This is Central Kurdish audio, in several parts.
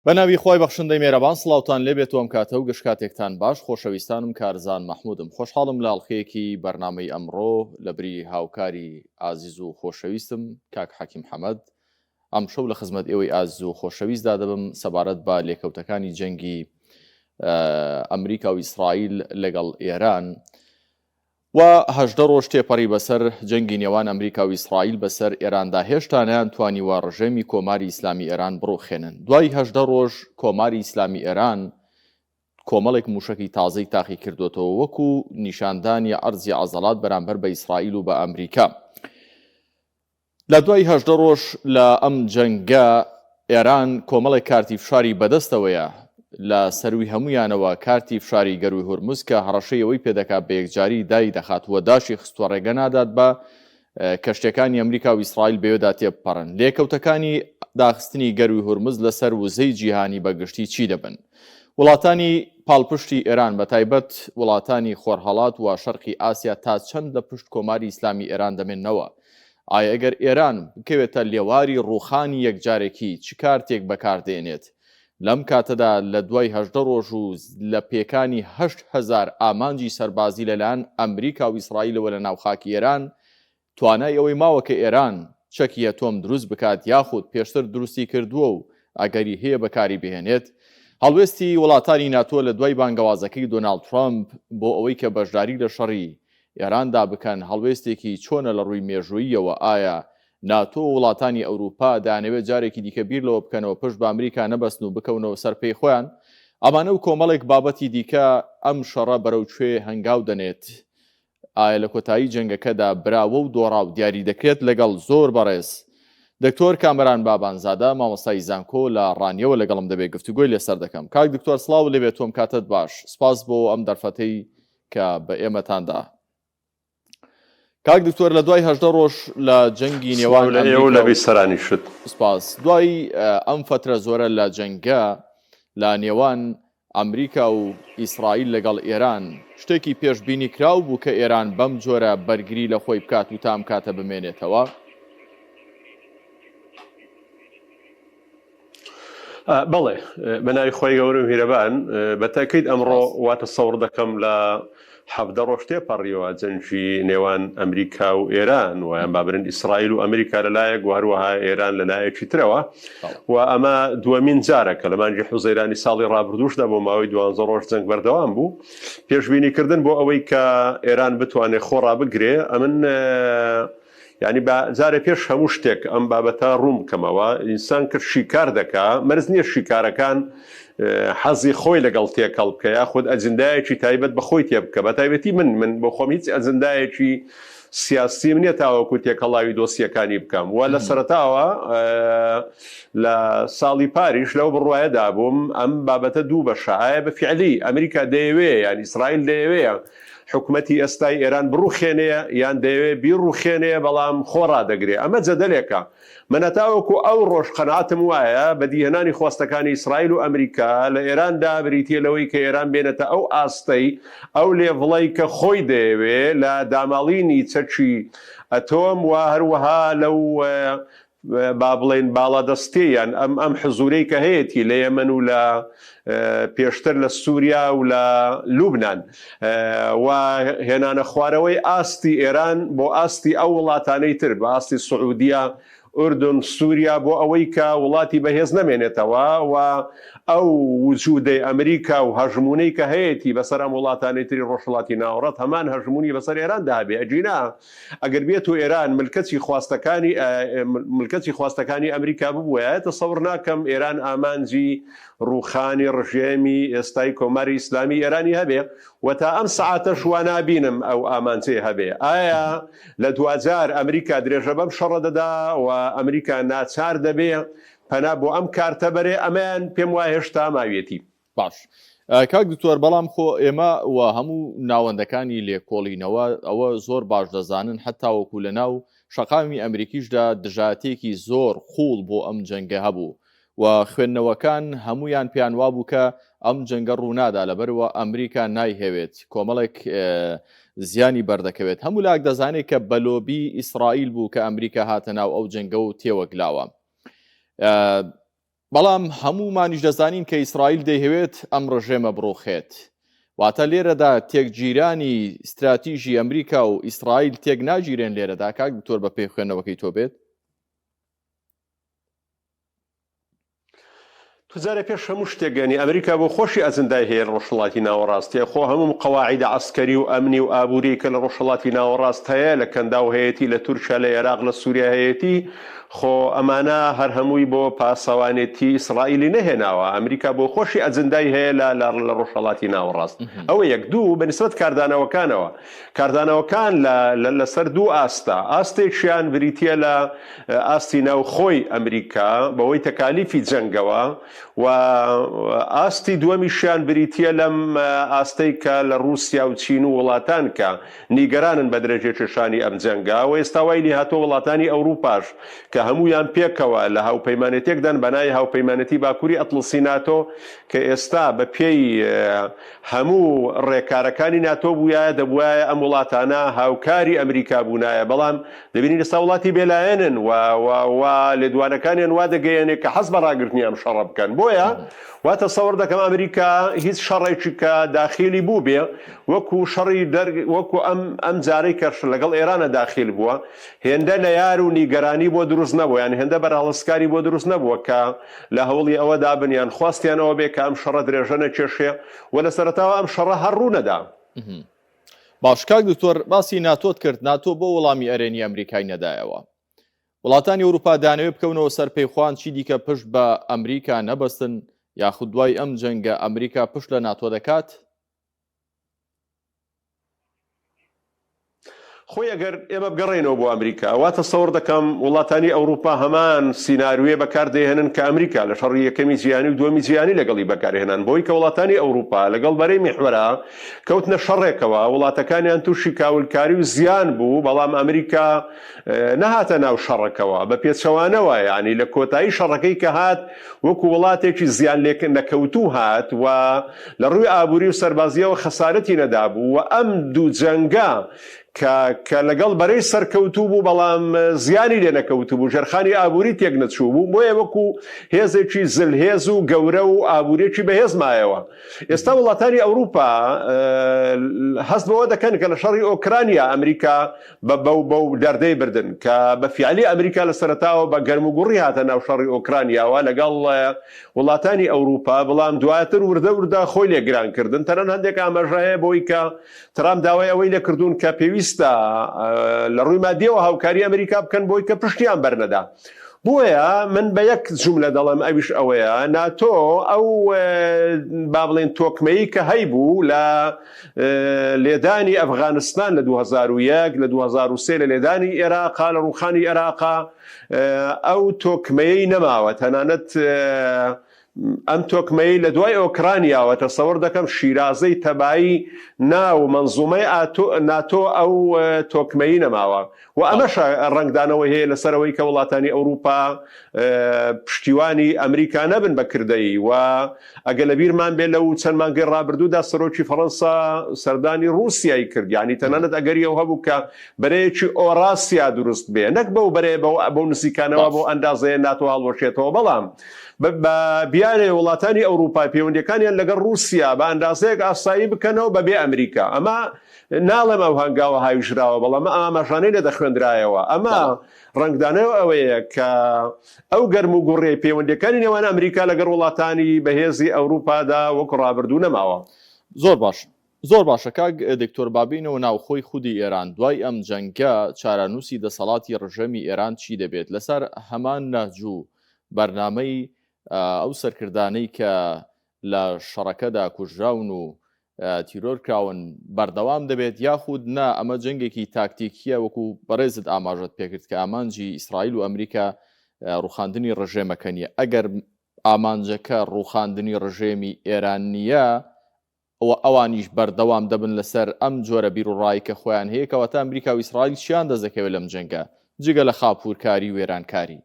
بەناوی خۆی بەخشندەی مێرەبان سڵاوتان لێبێت ئەم کاتە و گەشت کاتێکتان باش خۆشەویستانم کارزان مەحمودم خۆشحاڵم لاڵخەیەکی بەرنامەی ئەمڕۆ لە بری هاوکاری ئازیز و خۆشەویستم کاک حەکیم حەمەد ئەم شەو لە خزمەت ئێوەی ئازیز و خۆشەویستدا دەبم سەبارەت بە لێکەوتەکانی جەنگی ئەمریکا و ئیسرائیل لەگەڵ ئێران و هەژدە ڕۆژ تێپەڕی بەسەر جەنگی نێوان ئەمریکا و ئیسرائیل بەسەر ئێراندا هێشتا نەیانتوانیوە ڕژێمی کۆماری ئیسلامی ئێران بڕوخێنن. دوای هەژدە ڕۆژ کۆماری ئیسلامی ئێران کۆمەڵێک موشکی تازەی تاقی کردوێتەوە وەکو نیشاندانی ئەرزی عەزەڵات بەرامبەر بە ئیسرائیل و بە ئەمریکا. لە دوای هەژدە ڕۆژ لە ئەم جەنگە ئێران کۆمەڵێک کارتی فشاری بەدەستەوەیە لە سەروی هەمویانەوە کارتی فشاری گەروی هورموز کە هەڕەشەیەوەی پێدەکات بە یەکجاری دای دەخاتوە داشی خستووە ڕێگە نادات بە کەشتەکانی ئەمریکا و ئیسرائیل بەوێدا تێبپەڕن. لێکەوتەکانی داخستنی گەروی هورموز لەسەر وزەی جیهانی بەگشتی چی دەبن؟ وڵاتانی پاڵپشتی ئێران بە تایبەت وڵاتانی خۆرهەڵات و شەرقی ئاسیا تا چەند لە پشت کۆماری ئیسلامی ئێران دەمێننەوە؟ ئایا ئەگەر ئێران بکەوێتە لێواری ڕووخانی یەکجارێکی چ کارتێک بەکاردێنێت؟ لەم کاتەدا لە دوای هەژدە ڕۆژ و لە پێکانی 8,000 ئامانجی سەربازی لەلایەن ئەمریکا و ئیسرائیلەوە لە ناوخاکی ئێران توانای ئەوەی ماوە کە ئێران چەکی ئەتۆم دروست بکات یاخود پێشتر دروستی کردووە و ئەگەری هەیە بەکاری بهێنێت. هەڵوێستی وڵاتانی ناتۆ لە دوای بانگەوازەکەی دۆناڵد ترامپ بۆ ئەوەی کە بەشداری لە شەڕی ئێراندا بکەن هەڵوێستێکی چۆنە لە ڕووی مێژووییەوە؟ ئایا ناتۆ وڵاتانی ئەوروپا دانەوێت جارێکی دیکە بیر لەوە بکەنەوە پشت بە ئەمریکا نەبەستن و بکەونەوە سەر پێی خۆیان؟ ئەمانە و کۆمەڵێک بابەتی دیکە ئەم شەڕە بەرەو کوێ هەنگاو دەنێت. ئایا لە کۆتایی جەنگەکەدا براوە و دۆڕاو دیاری دەکرێت لەگەڵ زۆر بەڕێز دکتۆر کامەران بابانزادە مامۆستای زانکۆ لە ڕانیەوە لەگەڵم دەبێت گفتوگۆی لەسەر دەکەم. کاک دکتۆر سڵاو لەبێت تۆم کاتت باش. سپاس بۆ ئەم دەرفەتەی کە بە ئێمەتاندا. کاک دکتۆر لە دوای هەژدە ڕۆژ لە جەنگی نێوان لەبی سەرانی شت سپاس دوای ئەم فترە زۆرە لە جەنگە لە نێوان ئەمریکا و ئیسرائیل لەگەڵ ئێران شتێکی پێشبینی کراو بوو کە ئێران بەم جۆرە بەرگری لە خۆی بکات و تام کاتە بمێنێتەوە؟ بەڵێ بەناوی خۆی گەورە و هیرەبان بەتاکید ئەمڕۆ واتە سەوڕ دەکەم لە 17 ڕۆژ تێپەڕیەوە جەنگی نێوان ئەمریکا و ئێران و یان بابرن ئیسرائیل و ئەمریکا لەلایەک و هەروەها ئێران لەلایەکی ترەوە و ئەمە دووەمین جارەکە لە مانگی حوزەیرانی ساڵی ڕابردووشدا بۆ ماوەی 12 ڕۆژ جەنگ بەردەوام بوو. پێشبینیکردن بۆ ئەوەی کە ئێران بتوانێت خۆڕا بگرێ ئەمن یعنی بە جارێ پێش هەموو شتێک ئەم بابەتە ڕوون بکەمەوە ئینسان کرد شیکار دەکا مەرز نییە شیکارەکان حەزی خۆی لەگەڵ تێکەڵ بکە یاخود ئەجندایەکی تایبەت بە خۆی تێ بکە بە تایبەتی من بۆ خۆم هیچ ئەجندایەکی سیاسی منیە تاوەکو تێکەڵاوی دۆسیەکانی بکەم و لە سەرەتاوە لە ساڵی پاریش لەو بڕواایەدا بووم ئەم بابەتە دوو بەشە ئایا بە فیعلی ئەمریکا دەیەوێ یان ئیسرائیل دەیەوێ حکوومەتی ئێستای ئێران بڕوخێنەیە یان دەیەوێ بیڕوخێنەیە بەڵام خۆڕا دەگرێ ئەمە جەدەلێکە. منەتاوەکو ئەو ڕۆژ قەناعەتم وایە بەدیهێنانی خواستەکانی ئیسرائیل و ئەمریکا لە ئێراندا بریتە لەوەی کە ئێران بێنێتە ئەو ئاستەی ئەو لێڤڵەی کە خۆی دەیەوێ لە داماڵینی چەکی ئەتۆم و هەروەها لەو با بڵێن باڵادەستیان ئەم حزورەی کە هەیەی لە یەمەن و لە پێشتر لە سووریا و لە لوبنان و هێنانە خوارەوەی ئاستی ئێران بۆ ئاستی ئەو وڵاتانەی تر بە ئاستی سعودیا ئوردن سووریا بۆ ئەوەی کە وڵاتی بەهێز نەمێنێتەوە و ئەو وجودەی ئەمریکا و هەژمونەی کە هەیەی بەسەر ئەم وڵاتانی تری ڕۆژهڵاتی ناوەڕەت هەمان هەژمونی بەسەر ئێران دابێ ئەجینا ئەگەر بێت و ئێران ملکەتی خواستەکانی ئەمریکا ببووە تەسەوڕ ناکەم ئێران ئامانجی ڕووخانی ڕژێمی ئێستای کۆماری ئیسلامی ئێرانی هەبێ و تا ئەم سەعاتەش وا نابینم ئەو ئامانجەی هەبێ. ئایا لە دوجار ئەمریکا درێژە بەم شەڕە دەدا و ئەمریکا ناچار دەبێ پەنا بۆ ئەم کارتە بەرێ ئەمەیان پێم وایە هێشتا ماوێتی. باش کاک دکتۆر بەڵام خۆ ئێمە و هەموو ناوەندەکانی لێکۆڵینەوە ئەوە زۆر باش دەزانن حتا وەکو لە ناو شەقامی ئەمریکیشدا دژاتێکی زۆر خوڵ بۆ ئەم جەنگە هەبوو و خوێندنەوەکان هەمویان پیان وابوو کە ئەم جەنگە ڕوونادا لەبەرەوە ئەمریکا نایهەوێت کۆمەڵێک زیانی بەردەکەوێت. هەموو لاک دەزانێت کە بەلۆبی ئیسرائیل بوو کە ئەمریکا هاتە ناو ئەو جەنگە و تێوەگلاوە. بەڵام هەمومانیش دەزانین کە ئیسرائیل دەیهەوێت ئەم ڕژێمە بڕۆخێت. واتە لێرەدا تێکگیرانی استراتیژی ئەمریکا و ئیسرائیل تێک ناگیرێن لێرەدا کاک دکتۆر بە پێی خوێندنەوەکەی تۆ بێت؟ توزارە پێش هەموو شتێکگەنی ئەمریکا بۆ خۆشی ئەزندای هەیە لە ڕۆژهەڵاتی ناوەڕاستیە خۆ هەموو قەواعیدە عەسکەری و ئەمنی و ئابووری کە لە ڕۆژهەڵاتی ناوەڕاست هەیە لە کەندا و هەیەتی لە تورکیا لە عێراق لە سووریا هەیەتی خۆ ئەمانە هەر هەمووی بۆ پاسەوانێتی ئیسرائیلی نەهێناوە. ئەمریکا بۆ خۆشی ئەجندای هەیە لە ڕۆژهەڵاتی ناوەڕاست. ئەوە یەک دوو بەنسبەت کاردانەوەکانەوە کاردانەوەکان لەسەر دوو ئاستا ئاستێکیان بریتە لە ئاستی ناوخۆی ئەمریکا بەوەی تەکالیفی جەنگەوە و ئاستی دووەمیشیان بریتە لەم ئاستەی کە لە رووسیا و چین و وڵاتان کە نیگەرانن بە درەجێ چێشانی ئەم جەنگا و ئێستا وای لێهاتۆ وڵاتانی ئەوروپاش کە هەمویان پێکەوە لە هاوپەیمانەتێکدان بەنای هاوپەیمانەتی باکووری ئەتڵسی ناتۆ کە ئێستا بە پێی هەموو ڕێکارەکانی ناتۆ بووایە دەبوایە ئەم وڵاتانە هاوکاری ئەمریکا بوونایە. بەڵام دەبینی ئێستا وڵاتی بێلایەنن و لێدوانەکانیان وا دەگەیەنێ کە حەز بە ڕاگرتنی ئەم شەڕە بکەن. بۆیە وا تەسەوڕ دەکەم ئەمریکا هیچ شەڕێکی کە داخلی بوو بێ وەکو شەڕی وەکو ئەم جارەی کەش لەگەڵ ئێرانە داخل بووە هێندە لە یار و نیگەرانی بۆ دروست نەبوو، یان هێندە بەرهەڵسکاری بۆ دروست نەبووە کە لە هەوڵی ئەوەدا بنیان خواستیانەوە بێ کە ئەم شەڕە درێژە نەکێشێ و لە سەرەتاوە ئەم شەڕە هەڕوو نەدا. باش کاک دکتۆر باسی ناتۆت کرد. ناتۆ بۆ وەڵامی ئەرێنی ئەمریکای نەدایەوە. وڵاتانی ئەوروپا دانەوێ بکەونەوە سەر پەیخوان چی دیکە پشت بە ئەمریکا نەبەستن یاخود دوای ئەم جەنگە ئەمریکا پشت لە ناتۆ دەکات؟ خۆی ئەگەر ئێمە بگەڕێنەوە بۆ ئەمریکا وا تەسەوڕ دەکەم وڵاتانی ئەوروپا هەمان سیناریوێ بەکاردەهێنن کە ئەمریکا لە شەڕی یەکەمی جیهانی و دووەمی جیهانی لەگەڵی بەکارهێنان بۆی کە وڵاتانی ئەوروپا لەگەڵ بەرەی میحوەرە کەوتنە شەڕێکەوە وڵاتەکانیان تووشی کاولکاری و زیان بوو. بەڵام ئەمریکا نەهاتە ناو شەڕەکەوە بە پێچەوانەوە، یعنی لە کۆتایی شەڕەکەی کە هات وەکو وڵاتێکی زیان لێکن نەکەوتوو هات و لە ڕووی ئابووری و سەربازیەوە خەسارەتی نەدابوو و ئەم دوو جەنگە کە لەگەڵ بەرەی سەرکەوتوو بوو بەڵام زیانی لێ نەکەوتو بوو ژەرخانی ئابووری تێک نەچوو بوو بۆیە وەکو هێزێکی زلهێز و گەورە و ئابوورێکی بەهێز مایەوە. ئێستا وڵاتانی ئەوروپا هەست بەوە دەکەن کە لە شەڕی ئۆکرانیا ئەمریکا بەو دەردەی بردن کە بە فیعلی ئەمریکا لە سەرەتاوە بە گەرموگوڕی هاتە ناو شەڕی ئۆکرانیاوە لەگەڵ وڵاتانی ئەوروپا، بەڵام دواتر وردە خۆی لێگرانکردن. تەنەن هەندێک ئاماژەیە بۆی کە ترامپ داوای ئەوەی لێکردوون کە پێویستە لە ڕووی مادیەوە هاوکاری ئەمریکا بکەن بۆی کە پشتیان بەرنەدا. بۆیە من بە یەک جوملە دەڵێم ئەویش ئەوەیە ناتۆ ئەو با بڵێن تۆکمەیی کە هەیبوو لە لێدانی ئەفغانستان لە 2001 لە 2003 لە لێدانی عێراقا لە ڕووخانی عێراقا ئەو تۆکمەیەی نەماوە. تەنانەت ئەم تۆکمەی لە دوای ئۆکرانیاوە تەسەوڕ دەکەم شیرازەی تەبایی ناو منزومەی ناتۆ ئەو تۆکمەی نەماوە و ئەمەش ڕنگدانەوەی هەیە لەسەرەوەی کە وڵاتانی ئەوروپا پشتیوانی ئەمریکا نەبن بەکردەیی. و ئەگە لە بیرمان بێ لەو چەند مانگەی ڕابردوودا سەرۆکی فەڕەنسا سەردانی رووسیای کرد، یعنی تەنانەت ئەگەری ئەو هەبوو کە بەرەیەکی ئۆراسیا دروست بێ نەک بەو بەرێ بەو نزیکانەوە بۆ ئەندازەیە ناتۆ هەڵوەشێتەوە. بەڵام بە بیانێ وڵاتانی ئەوروپای پەیوەندیەکانیان لەگەڵ رووسیا بە ئەندازەیەک ئاسایی بکەنەوە بەبێ ئەمریکا. ئەمە ناڵێم ئەو هەنگاوە هاویژراوە بەڵام ئاماژانەی لە دەخوێندرایەوە. ئەمە ڕنگدانەوە ئەوەیە کە ئەو گەرم و گوڕێ پەیوەندیەکانی نێوان ئەمریکا لەگەڵ وڵاتانی بەهێزی ئەوروپادا وەکو ڕابردوو نەماوە. زۆر باشە کاک دکتۆر بابینەوە ناوخۆی خودی ئێران دوای ئەم جەنگە چارەنووسی دەسەڵاتی ڕژەمی ئێران چی دەبێت لەسەر هەمان نەهجوو بەرنامەی ئەو سەرکردانەی کە لە شەڕەکەدا کوژراون و تیرۆرکراون بەردەوام دەبێت یاخود نا ئەمە جەنگێکی تاکتیکیە وەکو بەڕێزت ئاماژەت پێکرد کە ئامانجی ئیسرائیل و ئەمریکا ڕووخاندنی ڕژێمەکە نیە. ئەگەر ئامانجەکە ڕووخاندنی ڕژێمی ئێران نییە ئەوانیش بەردەوام دەبن لەسەر ئەم جۆرە بیر و ڕای کە خۆیان هەیە کەواتە ئەمریکا و ئیسرائیل چیان دەزەکەوێت لەم جەنگە جگە لە خاپوورکاری و وێرانکاری؟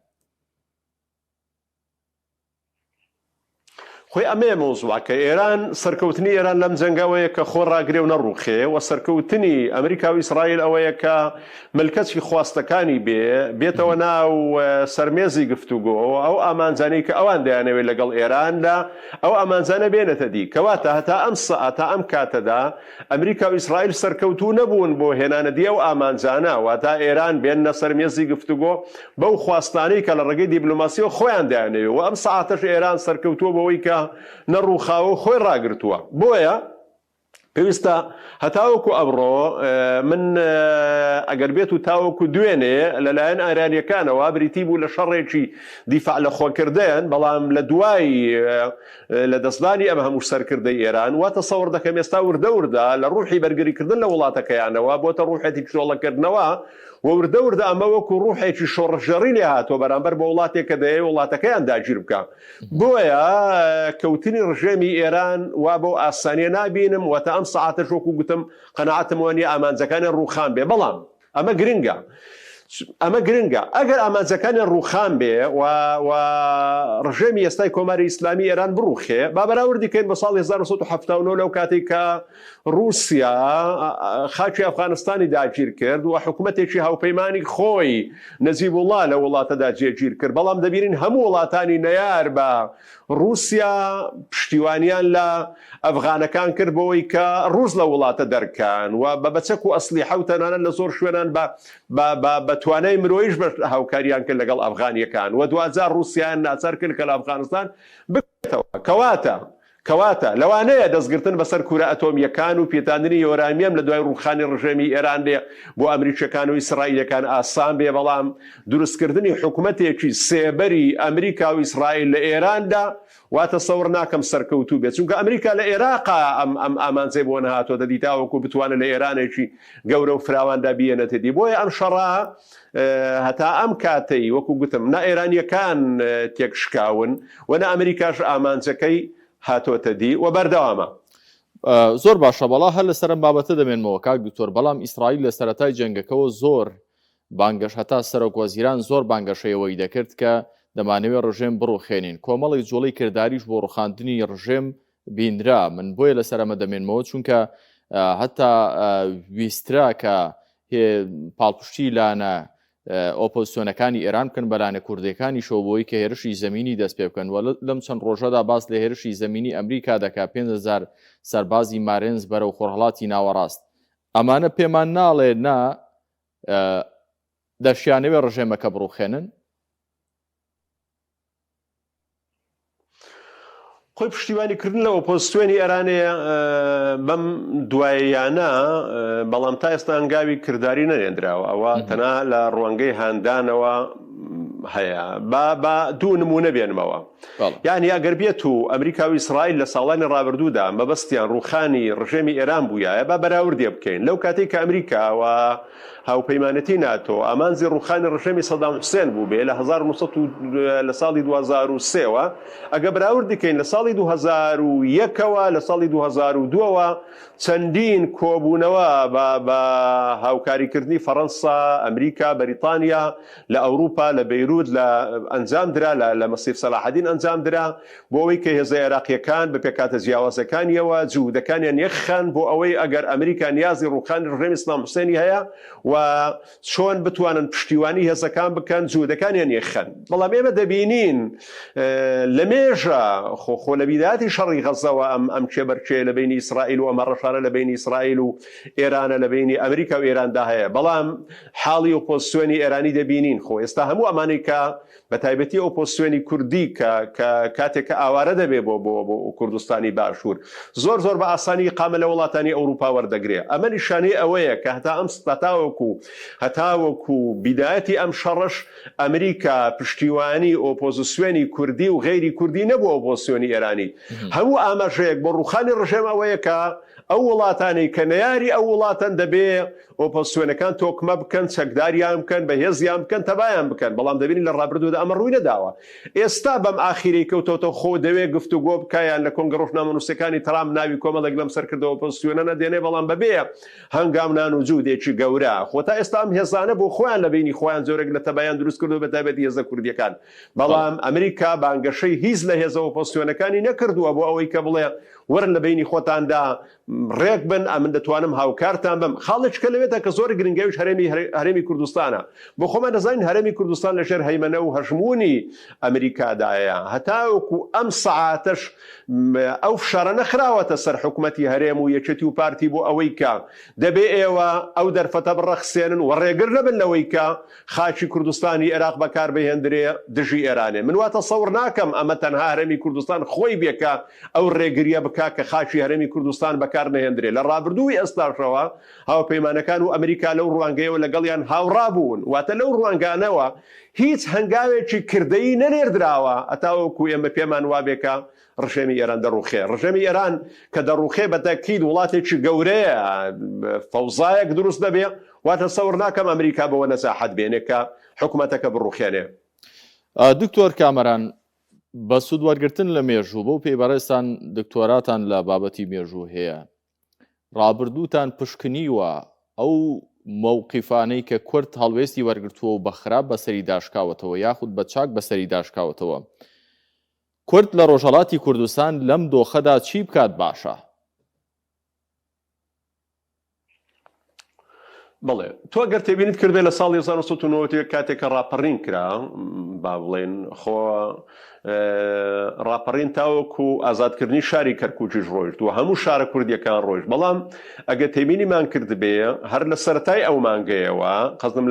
خۆی ئەمێ مۆزوع کە ئێران سەرکەوتنی ئێران لەم جەنگەوەیە کە خۆ ڕاگرێ و نەڕوخێ و سەرکەوتنی ئەمریکا و ئیسرائیل ئەوەیە کە ملکەتی خواستەکانی بێتەوە ناو سەرمێزی گفتوگۆ ئەو ئامانجانەی کە ئەوان دەیانەوێت لەگەڵ ئێراندا ئەو ئامانجانە بێنێتە دی کەواتە هەتا ئەم سەعاتە ئەم کاتەدا ئەمریکا و ئیسرائیل سەرکەوتوو نەبوون بۆ هێنانە دی ئەو ئامانجانە واتە ئێران بێنە سەرمێزی گفتوگۆ بەو خواستانەی کە لە ڕێگەی دیبلۆماسیەوە خۆیان دەیانەوێت و ئەم سەعاتەش ئێران سەرکەوتووە بەوەی کە نەڕووخاوە خۆی ڕاگرتووە بۆیە پێویستە هەتاوەکو ئەمڕۆ من ئەگەر بێت و تاوەکو دوێنێ لەلایەن ئایرانیەکانەوە بریتی بوو لە شەڕێکی دیفاع لە خۆکردیان بەڵام لە دوای لە دەستدانی ئەمە هەموو سەرکردەی ئێران واتە سەوڕ دەکەم ئێستا وردەوردا لە ڕوحی بەرگریکردن لە وڵاتەکەیانەوە بۆتە ڕوحێتی کشۆڵەکردنەوە وردەوردە ئەمە وەکو ڕوحێکی شۆڕژەڕی لێ هاتۆ بەرامبەر بە وڵاتێک کە دەیە وڵاتەکەیان داگیر بکە بۆیە کەوتنی ڕژێمی ئێران وا بۆ ئاسانیە نابینم واتە ئەم سەعاتەش وەکو گوتم قەنەعەتم وە نییە ئامانجەکانی ڕووخان بێ بەڵام ئەمە گرنگە ئەگەر ئامانجەکانی ڕووخان بێ و ڕژێمی ئێستای کۆماری ئیسلامی ئێران بڕوخێ با بەراوردیکەین بە ساڵی 1970 لەو کاتێک کە رووسیا خاچی ئەفغانستانی داگیر کرد و حکوومەتێکی هاوپەیمانی خۆی نەجیبوڵڵا لە وڵاتەدا جێگیر کرد بەڵام دەبینین هەموو وڵاتانی نەیار بە رووسیا پشتیوانیان لە ئەفغانەکان کرد بۆەوەی کە ڕووس لە وڵاتە دەرکان و بە بەچەک و ئەسلی حوتەنانە لە زۆر شوێنان بە توانای مرۆیش بە هاوکاریان کرد لەگەڵ ئەفغانیەکان و دوجار رووسیان ناچار کرد کە لە ئەفغانستان بکرێتەوە کەواتە لەوانەیە دەستگرتن بەسەر کورە ئەتۆمیەکان و پێتاندنی یۆرانیم لە دوای ڕووخانی ڕژێمی ئێران لێ بۆ ئەمریکیەکان و ئیسرائیلەکان ئاسان بێ بەڵام دروستکردنی حکوومەتێکی سێبەری ئەمریکا و ئیسرائیل لە ئێراندا واتە سەوڕ ناکەم سەرکەوتوو بێت چونکە ئەمریکا لە عێراقا ئەم ئامانجەی بۆ نەهاتۆ دەدیتاوەکو بتوانێت لە ئێرانێکی گەورە و فراواندا بێنێتێتی بۆیە ئەم شەڕا هەتا ئەم کاتەی وەکو گوتم نە ئێرانیەکان تێکشکاون و نە ئەمریکاش ئامانجەکەی هاتۆتە دی و بەردەوامە زۆر باشە بەڵا هەر لەسەرم بابەتە دەمێنمەوە کاک دکتۆر بەڵام ئیسرائیل لە سەرەتای جەنگەکەەوە زۆر بانگەش هەتا سەرۆکوەزیران زۆر بانگەشەیەوەی دەکرد کە دەمانەوێت ڕژێم بڕوخێنین کۆمەڵی جوڵەی کرداریش بۆ ڕوخاندنی ڕژێم بینرا من بۆیە لەسەرەمە دەمێنمەوە چونکە هەتا ویسترا کە پاڵپشتی لانە ئۆپۆزیسیۆنەکانی ئێران بکەن بەلانە کوردەکانی شۆبۆی کە هێرشی زەمینی دەست پێ بکەن و لەم چەند ڕۆژەدا باس لە هێرشی زەمینی ئەمریکا دەکا 5,000 سەربازی مارێنز بەرەو خۆرهڵاتی ناوەڕاست ئەمانە پێمان ناڵێ نا دەشیانەوێ ڕژێمەکە بڕوخێنن خۆی پشتیوانیکردن لە ئۆپۆزیسیۆنی ئێرانەیە بەم دواییانە بەڵام تا ئێستا هەنگاوی کردداری نەنێنراوە ئەوە تەنها لە ڕوانگەی هاندانەوە هەیە با دوو نمونە بێنمەوە یعنی ئەگەر بێت و ئەمریکا و ئیسرائیل لە ساڵانی ڕابردوودا مەبەستیان ڕووخانی ڕژێمی ئێران بووایە با بەراوردێ بکەین لەو کاتێک کە ئەمریکا و هاوپەیمانەتی ناتۆ ئامانزی ڕووخانی ڕژێمی سەدام حوسێن بوو بێ لە 1900 لە ساڵی 2003ەوە ئەگە بەراورد دکەین لە ساڵی 2001ەوە لە ساڵی 2002ەوە چەندین کۆبوونەوە بە هاوکاریکردنی فەڕەنسا ئەمریکا بەریتانیا لە ئەوروپا لە بەیروت لە ئەنجام درا لە مەسیف سەلاحەدین ئەنجام درا بۆ ئەوەی کە هێزە عێراقیەکان بە پێکاتە جیاوازەکانیەوە جوودەکانیان یەخەن بۆ ئەوەی ئەگەر ئەمریکا نیازی ڕووخانی ڕژێمی سەدام حوسێنی هەیە و چۆن بتوانن پشتیوانی هێزەکان بکەن جوودەکانیان یەخەن بەڵام ئێمە دەبینین لە مێژە خۆ لە بیداتی شەڕی غەزەوە ئەم چێبەرچێ لە بینی ئیسرائیل و ئەمە ڕەشانە لە بینی ئیسرائیل و ئێرانە لە بینی ئەمریکا و ئێراندا هەیە بەڵام حاڵی ئۆپۆزیسیۆنی ئێرانی دەبینین خۆ ئێستا هەموو ئەمانەی کە بە تایبەتی ئۆپۆزیسیۆنی کوردی کە کاتێک کە ئاوارە دەبێ بۆ کوردستانی باشوور زۆر بە ئاسانی قامە لە وڵاتانی ئەوروپا وەردەگرێ ئەمە نیشانەی ئەوەیە کە هەتا ئەم هەتاوەکو بیدایەتی ئەم شەڕش ئەمریکا پشتیوانی ئۆپۆزیسیۆنی کوردی و غەیری کوردی نەبوو ئۆپۆزیسیۆنی ئێرانی هەموو ئاماژەیەک بۆ ڕووخانی ڕژێم ئەوەیە کە ئەو وڵاتانی کە نەیاری ئەو وڵاتەن دەبێ ئۆپۆزیسیۆنەکان تۆکمە بکەن چەکداریان بکەن بەهێزیان بکەن تەبایان بکەن بەڵام دەبینی لە ڕابردوودا ئەمە ڕووی نەداوە ئێستا بەم ئاخیری کەوتۆتە خۆ دەوێ گفتوگۆ بکایان لە کۆنگرە ڕۆژنامە نووسەکانی ترامپ ناوی کۆمەڵێک لەم سەرکردەوە ئۆپۆزیسیۆنە نەدێنێ بەڵام بەبێ هەنگامنان و جوودێکی گەورە خۆ تا ئێستا ئەم هێزانە بۆ خۆیان لە بینی خۆیان زۆرێک لە تەبایان دروست کردو بەتایبەتی هێزە کوردیەکان بەڵام ئەمریکا بانگەشەی هیچ لە هێزە ئۆپۆزیسیۆنەکانی نەکردووە بۆ ئەوەی کە بڵێ وەرن لە بینی خۆتاندا ڕێک بن ئەمن دەتوانم هاوکارتان بم خاڵێککە لەوێتە کە زۆر گرنگەویش هەرێمی کوردستانە بۆ خۆمان دەزانین هەرێمی کوردستان لەژێر هەیمەنە و هەژمونی ئەمریکادایە هەتاوەکو ئەم سەعاتەش ئەو فشارە نەخراوەتە سەر حکوومەتی هەرێم و یەکێتی و پارتی بۆ ئەوەی کە دەبێ ئێوە ئەو دەرفەتە بڕەخسێنن و ڕێگر نەبن لەوەی کە خاچی کوردستانی عێراق بەکار بهێندرێ دژی ئێرانێ من واتە سەور ناکەم ئەمە تەنها هەرێمی کوردستان خۆی بێکە ئەو ڕێگریە بکە کە خاچی هەرێمی کوردستان بەکار نەهێندرێ لە ڕابردووی ئێستاشەوە هاوپەیمانەکان و ئەمریکا لەو ڕوانگەیەوە لەگەڵیان هاوڕابوون واتە لەو ڕوانگانەوە هیچ هەنگاوێکی کردەیی نەنێردراوە ئەتاوەکو ئێمە پێمان وابێکە ڕژێمی ئێران دەڕوخێ ڕژێمی ئێران کە دەڕوخێ بەتەکید وڵاتێکی گەورەیە فەوزایەک دروست دەبێ واتە سەور ناکەم ئەمریکا بەوە نەساحەت بێنێ کە حکوومەتەکە بڕوخێنێ دکتۆر کامەران بە سوود وەرگرتن لە مێژوو بەو پێبەڕێستان دکتۆراتان لە بابەتی مێژوو هەیە ڕابردووتان پشکنیوە ئەو مووقیفانەی کە کورد هەڵوێستی وەرگرتووە و بەخراپ بەسەری داشکاوەتەوە یاخود بە چاک بەسەری داشکاوەتەوە کورد لە ڕۆژهەڵاتی کوردستان لەم دۆخەدا چی بکات باشە؟ بڵێ تۆ گەر تێبینیت کردێ لە ساڵی 1990 کاتێککە ڕاپەڕین کرا با بڵێن خۆ ڕاپەڕین تاوەکو ئازادکردنی شاری کەرکووکیش ڕۆیشت و هەموو شارە کوردیەکان ڕۆیشت بەڵام ئەگە تێبینیمان کرد بێ هەر لە سەرەتای ئەو مانگەیەوە قەزم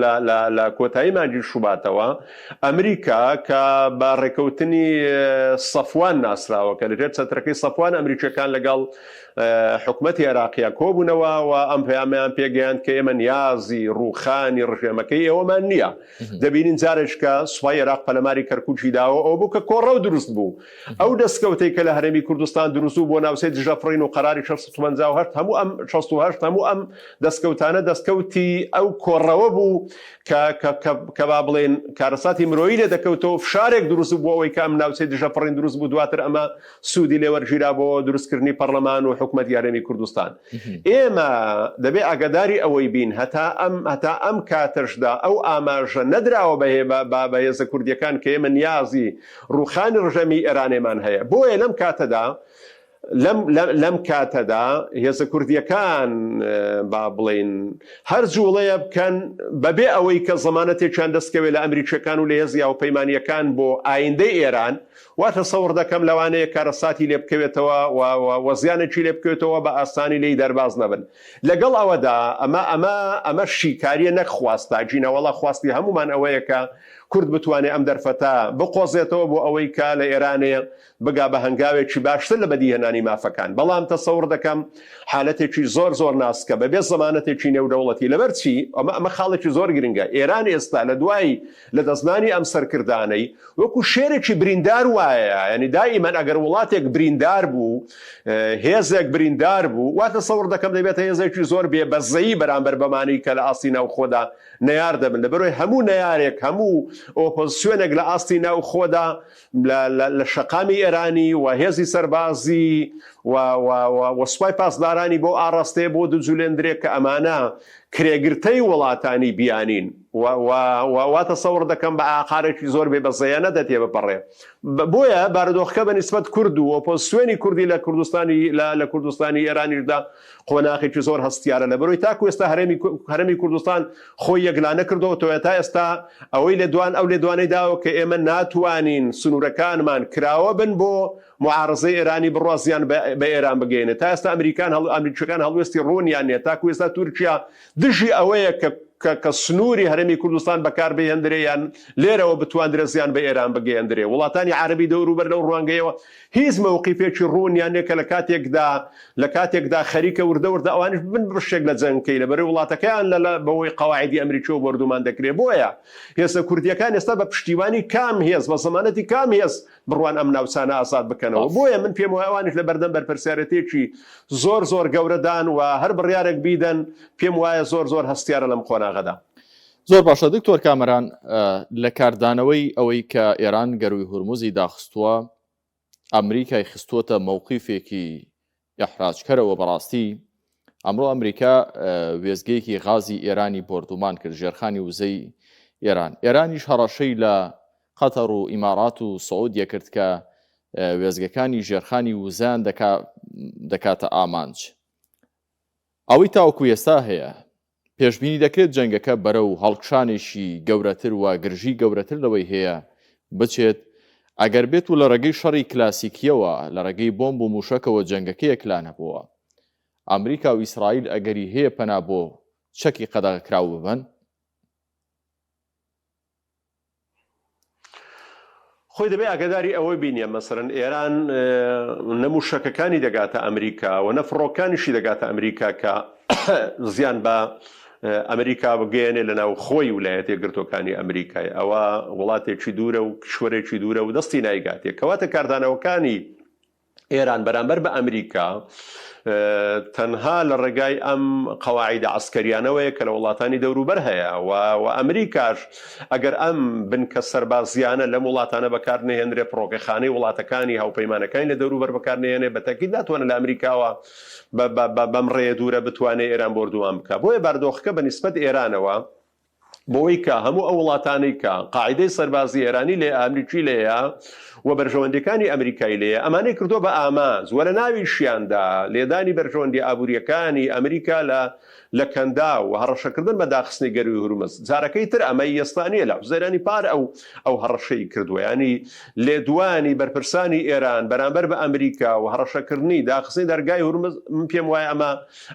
لە کۆتایی مانگی شوباتەوە ئەمریکا کە بە ڕێکەوتنی سەفوان ناسراوە کە لەژێر چەترەکەی سەفوان ئەمریکیەکان لەگەڵ حکوومەتی عێراقیە کۆبوونەوە و ئەم پەیامیان پێگەیاند کە ئێمە نیازی ڕووخانی ڕژێمەکەی ئێوەمان نییە دەبینین جارێککە سوپای عێراق پەلەماری کەرکووکی داوە ئەو بوو کە کۆڕە و دروست بوو ئەو دەستکەوتەی کە لە هەرێمی کوردستان دروست بوو بۆ ناوسێ دژەفڕین و قەراری 1950 هەموو ئەم 68 هەموو ئەم دەستکەوتانە دەستکەوتی ئەو کۆڕەوە بوو کە با بڵێن کارەساتی مرۆیی لێ دەکەوتەوە فشارێک دروست بوو ئەوەی کە ئەم ناوسێ دژەفڕین دروست بوو دواتر ئەمە سوودی لێوەرگیرا بۆ دروستکردنی پەرلەمان و حکوومەتی هەرێمی کوردستان ئێمە دەبێ ئاگاداری ئەوەی بین هەتا ئەم کاتەشدا ئەو ئاماژە نەدراوە بە هێزە کوردیەکان کە ئێمە نیازی ڕووخانی ڕژەمی ئێرانێمان هەیە بۆیە لەم کاتەدا هێزە کوردیەکان با بڵێن هەر جوڵەیە بکەن بەبێ ئەوەی کە زەمانەتێکیان دەستکەوێت لە ئەمریکیەکان و لە هێزی هاوپەیمانیەکان بۆ ئایندەی ئێران واتە سەوڕ دەکەم لەوانەیە کارەساتی لێ بکەوێتەوە وەزیانێکی لێ بکەوێتەوە بە ئاسانی لی دەرباز نەبن لەگەڵ ئەوەدا ئەمە شیکاریە نەخواستە جینەوەڵە خواستی هەمومان ئەوەیە کە کورد بتوانێت ئەم دەرفەتە بقۆزێتەوە بۆ ئەوەی کە لە ئێرانێ بگا بە هەنگاوێکی باشتر لە بەدیهێنانی مافەکان بەڵام تەسەوڕ دەکەم حالەتێکی زۆر ناسکە بەبێ زەمانەتێکی نێودەوڵەتی لەبەرچی ئەمە خاڵێکی زۆر گرنگە ئێران ئێستا لە دوای لە دەستنانی ئەم سەرکردانەی وەکو شێرێکی بریندار وایە ینی دائیمەن ئەگەر وڵاتێک بریندار بوو هێزێک بریندار بوو واتە سەوڕ دەکەم دەبێتە هێزێکی زۆر بێبەزەیی بەرامبەر بەمانەی کە لە ئاستی ناو خۆدا نەیار دەبن لەبەرەوەی هەموو نەیارێک هەموو ئۆپۆزیسیۆنێک لە ئاستی ناو خۆدا لە شەقامی ئێرانی و هێزی سەربازی وسوپای پاسدارانی بۆ ئاڕاستەیە بۆ دجولێندرێک کە ئەمانە کرێگرتەی وڵاتانی بیانین واتە سەوڕ دەکەم بە ئاقارێکی زۆر بێبەزەیانە دەتێ بپەڕێ بۆیە بارودۆخەکە بە نسبەت کورد و ئۆپۆزیسیۆنی کوردی لە کوردستانی ئێرانیشدا قۆناغێکی زۆر هەستیارە لەبەرەوەی تاکو ئێستا هەرێمی کوردستان خۆی یەکلانە کردەوە تۆ تا ئێستا ئەوەی ئەو لێدوانەی داوە کە ئێمە ناتوانین سنوورەکانمان کراوە بن بۆ معارزەی ئێرانی بڕوازیان بە ئێران بگەینێت تا ئێستا ئەمریکیەکان هەڵوێستی ڕۆنیان نیە تاکو ئێستا تورکیا دژی ئەوەیە کە کە سنووری هەرێمی کوردستان بەکار بهێندرێ یان لێرەوە بتواندرێ زیان بە ئێران بگەیەندرێ. وڵاتانی عەرەبی دەوروبەر لەو ڕوانگەیەوە هیچ موقیفێکی ڕوونیانێ کە لە کاتێکدا خەریکە وردە ئەوانش بن بشێک لە جەنگکەی لەبەرەوەی وڵاتەکەیان بەوەی قەواعیدی ئەمریکیەوە بەردومان دەکرێت. بۆیە هێزە کوردیەکان ئێستا بە پشتیوانی کام هێز بە زەمانەتی کام هێز بڕوان ئەم ناوچانە ئازاد بکەنەوە. بۆیە من پێم وایە ئەوانش لە بەردەم بەرپرسیارەتێکی زۆر گەورەدان و هەر بڕیارێک بیدەن پێم وایە زۆر هەستیارە لەم قۆناغەدا. زۆر باشە دکتۆر کامەران، لە کاردانەوەی ئەوەی کە ئێران گەروی هورموزی داخستووە ئەمریکای خستووەتە مووقیفێکی ئەحراجکەرەوە. بەڕاستی ئەمڕۆ ئەمریکا وێزگەیەکی غازی ئێرانی بردومان کرد، ژێرخانی وزەی ئێرانیش هەڕەشەی لە قەتەر و ئیمارات و سعودیە کرد کە وێزگەکانی ژێرخانی وزان دەکاتە ئامانج. ئەوەی تاوەکو ئێستا هەیە پێشبینی دەکرێت جەنگەکە بەرەو هەڵکشانێکی گەورەتر و گرژی گەورەتر لەوەی هەیە بچێت، ئەگەر بێت و لە ڕێگەی شەڕی کلاسیکیەوە لە ڕێگەی بۆمب و موشەکەوە جەنگەکەیەک لانەبووە. ئەمریکا و ئیسرائیل ئەگەری هەیە پەنا بۆ چەکی قەدەغەکراو ببن؟ خۆی دەبێ ئاگاداری ئەوەی بینیە مەسەرەن ئێران نەموشەکەکانی دەگاتە ئەمریکا و نەفڕۆکانیشی دەگاتە ئەمریکا کە زیان بە ئەمریکا بگەێنێ لەناو خۆی ویلایەتە یەکگرتووەکانی ئەمریکای. ئەوە وڵاتێکی دوورە و کشوەرێکی دوورە و دەستی نایگاتێ. کەواتە کاردانەوەکانی ئێران بەرامبەر بە ئەمریکا تەنها لە ڕێگای ئەم قەواعیدە عەسکەریانەوەیە کە لە وڵاتانی دەوروبەر هەیە و ئەمریکاش ئەگەر ئەم بنکە سەربازیانە لەم وڵاتانە بەکارنێهێنرێ پڕۆکەخانەی وڵاتەکانی هاوپەیمانەکانی لە دەوروبەر بەکارنێنێ بەتەکید ناتوانێت لە ئەمریکاوە بەم ڕێیە دوورە بتوانێت ئێران بردووان بکە. بۆیە باردۆخەکە بەنسبەت ئێرانەوە بۆی کە هەموو ئەو وڵاتانەی کە قاعیدەی سەربازی ئێرانی لێ ئەمریکی لێیە و بەرژەوەندەکانی ئەمریکای لێیە ئەمانەی کردو بە ئامانج وە لە ناویشیاندا لێدانی بەرژەوەندی ئابوووریەکانی ئەمریکا لە کەندا و هەڕەشەکردن بە داخستنی گەروی هورمز. جارەکەی تر ئەمە ئێستانیە لە حوزەیرانی پار ئەو هەڕەشەی کردووە، ینی لێدوانی بەرپرسانی ئێران بەرامبەر بە ئەمریکا و هەڕەشەکردنی داخستنی دەرگای هورمز. من پێم وایە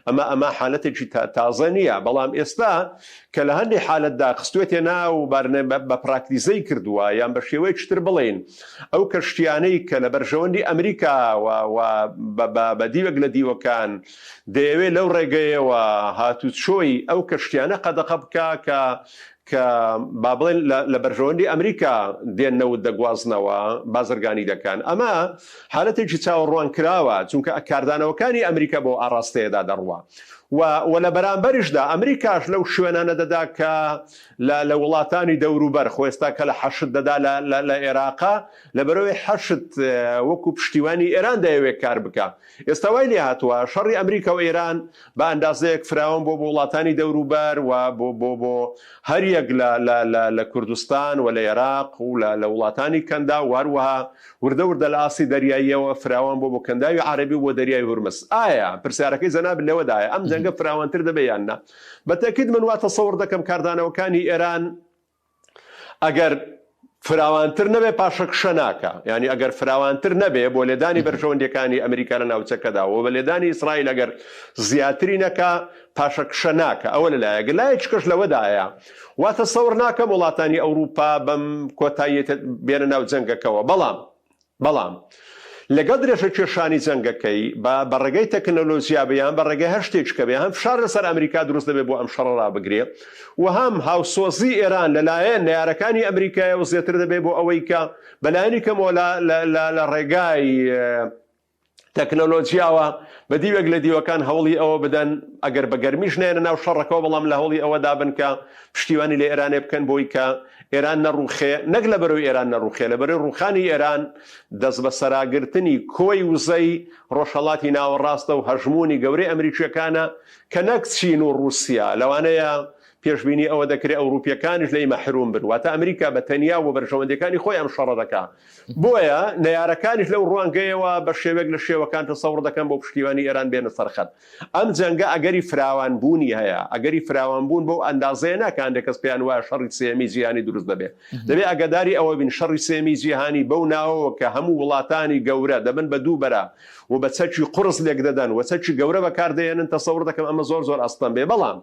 ئەمە حالەتێکی تازە نییە، بەڵام ئێستا کە لە هەندێک حالت داخستوێتێ ناو بە پراکتیزەی کردووە یان بە شێوەیە چتر بڵێن ئەو کەشتیانەی کە لە بەرژەوەندی ئەمریکا بە دیوەک لە دیوەکان دەیەوێت لەو ڕێگەیەوە هاتوچۆی ئەو کەشتیانە قەدەقە بکە کە با بڵێن لە بەرژەوەندی ئەمریکا دێنەوە دەگوازنەوە بازرگانی دەکەن. ئەمە حالەتێکی چاوەڕوان کراوە چونکە کاردانەوەکانی ئەمریکا بۆ ئاڕاستەیەدا دەڕوە و لە بەرامبەریشدا ئەمریکاش لەو شوێنانە دەدا کە لە وڵاتانی دەوروبەر خۆستا کە لە حەشت دەدا لە عێراقا لەبەرەوەی حەشت وەکو پشتیوانی ئێران دەیەوێت کار بکە. ئێستا وای لێ هاتووە شەڕی ئەمریکا و ئێران بە ئەندازەیەک فراوان بۆ وڵاتانی دەوروبەر و بۆ هەریەک لە کوردستان و لە عێراق و لە وڵاتانی کەندا و هەروەها وردە لە ئاسی دەریاییەوە فراوان بۆ کەنداوی عەرەبی بۆ دەریای هورمز. ئایا پرسیارەکەی جەناب لەوەدایە ئەم جەنگە فراوانتر دەبێیاننا؟ بەتەکید من وا تەسەوڕ دەکەم کاردانەوەکانی ئێران ئەگەر فراوانتر نەبێ پاشەکشە ناکە، ینی ئەگەر فراوانتر نەبێ بۆ لێدانی بەرژەوەندەکانی ئەمریکا لە ناوچەکەدا و بە لێدانی ئیسرائیل ئەگەر زیاتری نەکە پاشەکشە ناکە. ئەوە لەلایەک لایەکش لەوەدایە وا تەسەوڕ ناکەم وڵاتانی ئەوروپا بەم کۆتاییەتە بێنە ناو جەنگەکەوە. بەڵام لەگەڵ درێژە کێشانی جەنگەکەی بە ڕێگەی تەکنۆلۆژیا بەیان بە ڕێگەی هەر شتێک کە بێ هەم فشار لەسەر ئەمریکا دروست دەبێت بۆ ئەم شەڕە ڕابگرێت و هەم هاوسۆزی ئێران لەلایەن نەیارەکانی ئەمریکایەوە زیاتر دەبێت بۆ ئەوەی کە بەلایەنی کەمەوە لە ڕێگای تەکنۆلۆژیاوە بە دیوەک لە دیوەکان هەوڵی ئەوە بدەن ئەگەر بە گەرمیش نێنە ناو شەڕەکەەوە، بەڵام لە هەوڵی ئەوەدا بن کە پشتیوانی لە ئێرانێ بکەن بۆی کە ئێران نەڕوخێ، نەک لە بەرەوەی ئێران نەڕوخێ، لە بەرەوەی ڕوخانی ئێران دەست بە سەراگرتنی کۆی وزەی ڕۆژهەڵاتی ناوەڕاستە و هەژمونی گەورەی ئەمریکیەکانە کە نەک چین و رووسیا لەوانەیە پێشبینی ئەوە دەکرێت ئەوروپیەکانش لەی مەحروم بن، واتە ئەمریکا بە تەنیا و بەرژەوەندەکانی خۆی ئەم شەڕە دەکات. بۆیە نەیارەکانیش لەو ڕوانگەیەوە بە شێوێک لە شێوەکان تەسەوڕ دەکەن بۆ پشتیوانی ئێران بێنە سەرخەت. ئەم جەنگە ئەگەری فراوانبوونی هەیە، ئەگەری فراوانبوون بۆ ئەندازەیە ناکان دەکەس پێیان وایە شەڕی سێمی جیهانی دروست دەبێت. دەبێت ئەگەداری ئەوە بین شەڕی سێمی جیهانی بەو ناوەوە کە هەموو وڵاتانی گەورە دەبن بە دوو بەرە و بە چەکی قورس لێک دەدەن و چەکی گەورە بەکاردێنن تەسەوڕ دەکەم ئەمە زۆر ئەستەم بێ. بەڵام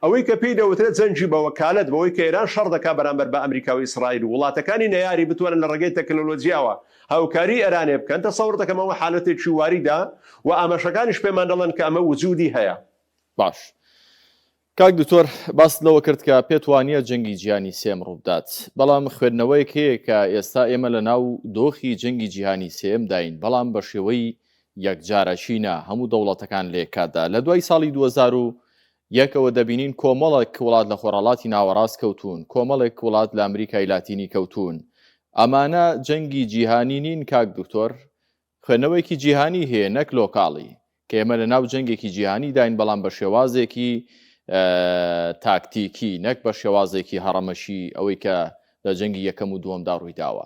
ئەوەی کە پێی دەوترێت جەنگی بە وەکالەت بەوەی کە ئێران شەڕ دەکا بەرامبەر بە ئەمریکا و ئیسرائیل و وڵاتەکانی نەیاری بتوانن لە ڕێگەی تەکنۆلۆژیاوە هاوکاری ئێرانێ بکەن تەسەوڕ دەکەم ئەوە حالەتێکی واریدا و ئاماژەکانیش پێمان دەڵێن کە ئەمە وجودی هەیە. باش کاک دکتۆر باس لەوە کرد کە پێت وانییە جەنگی جیهانی سێم ڕوودات، بەڵام خوێندنەوەیەک هەیە کە ئێستا ئێمە لە ناو دۆخی جەنگی جیهانی سێم داین، بەڵام بە شێوەی یەکجارەشینە هەموو دەوڵەتەکان لێکادا. لە دوای ساڵی 2001ەوە دەبینین کۆمەڵێک وڵات لە خۆڕاڵاتی ناوەڕاست کەوتون، کۆمەڵێک وڵات لە ئەمریکای لاتینی کەوتون. ئەمانە جەنگی جیهانی نین کاک دکتۆر، خوێندنەوەیکی جیهانی هەیە نەک لۆکاڵی کە ئێمە لە ناو جەنگێکی جیهانی داین، بەڵام بە شێوازێکی تاکتیکی نەک بە شێوازێکی هەڕەمەشی ئەوەی کە لە جەنگی یەکەم و دووەمدا ڕووی داوە.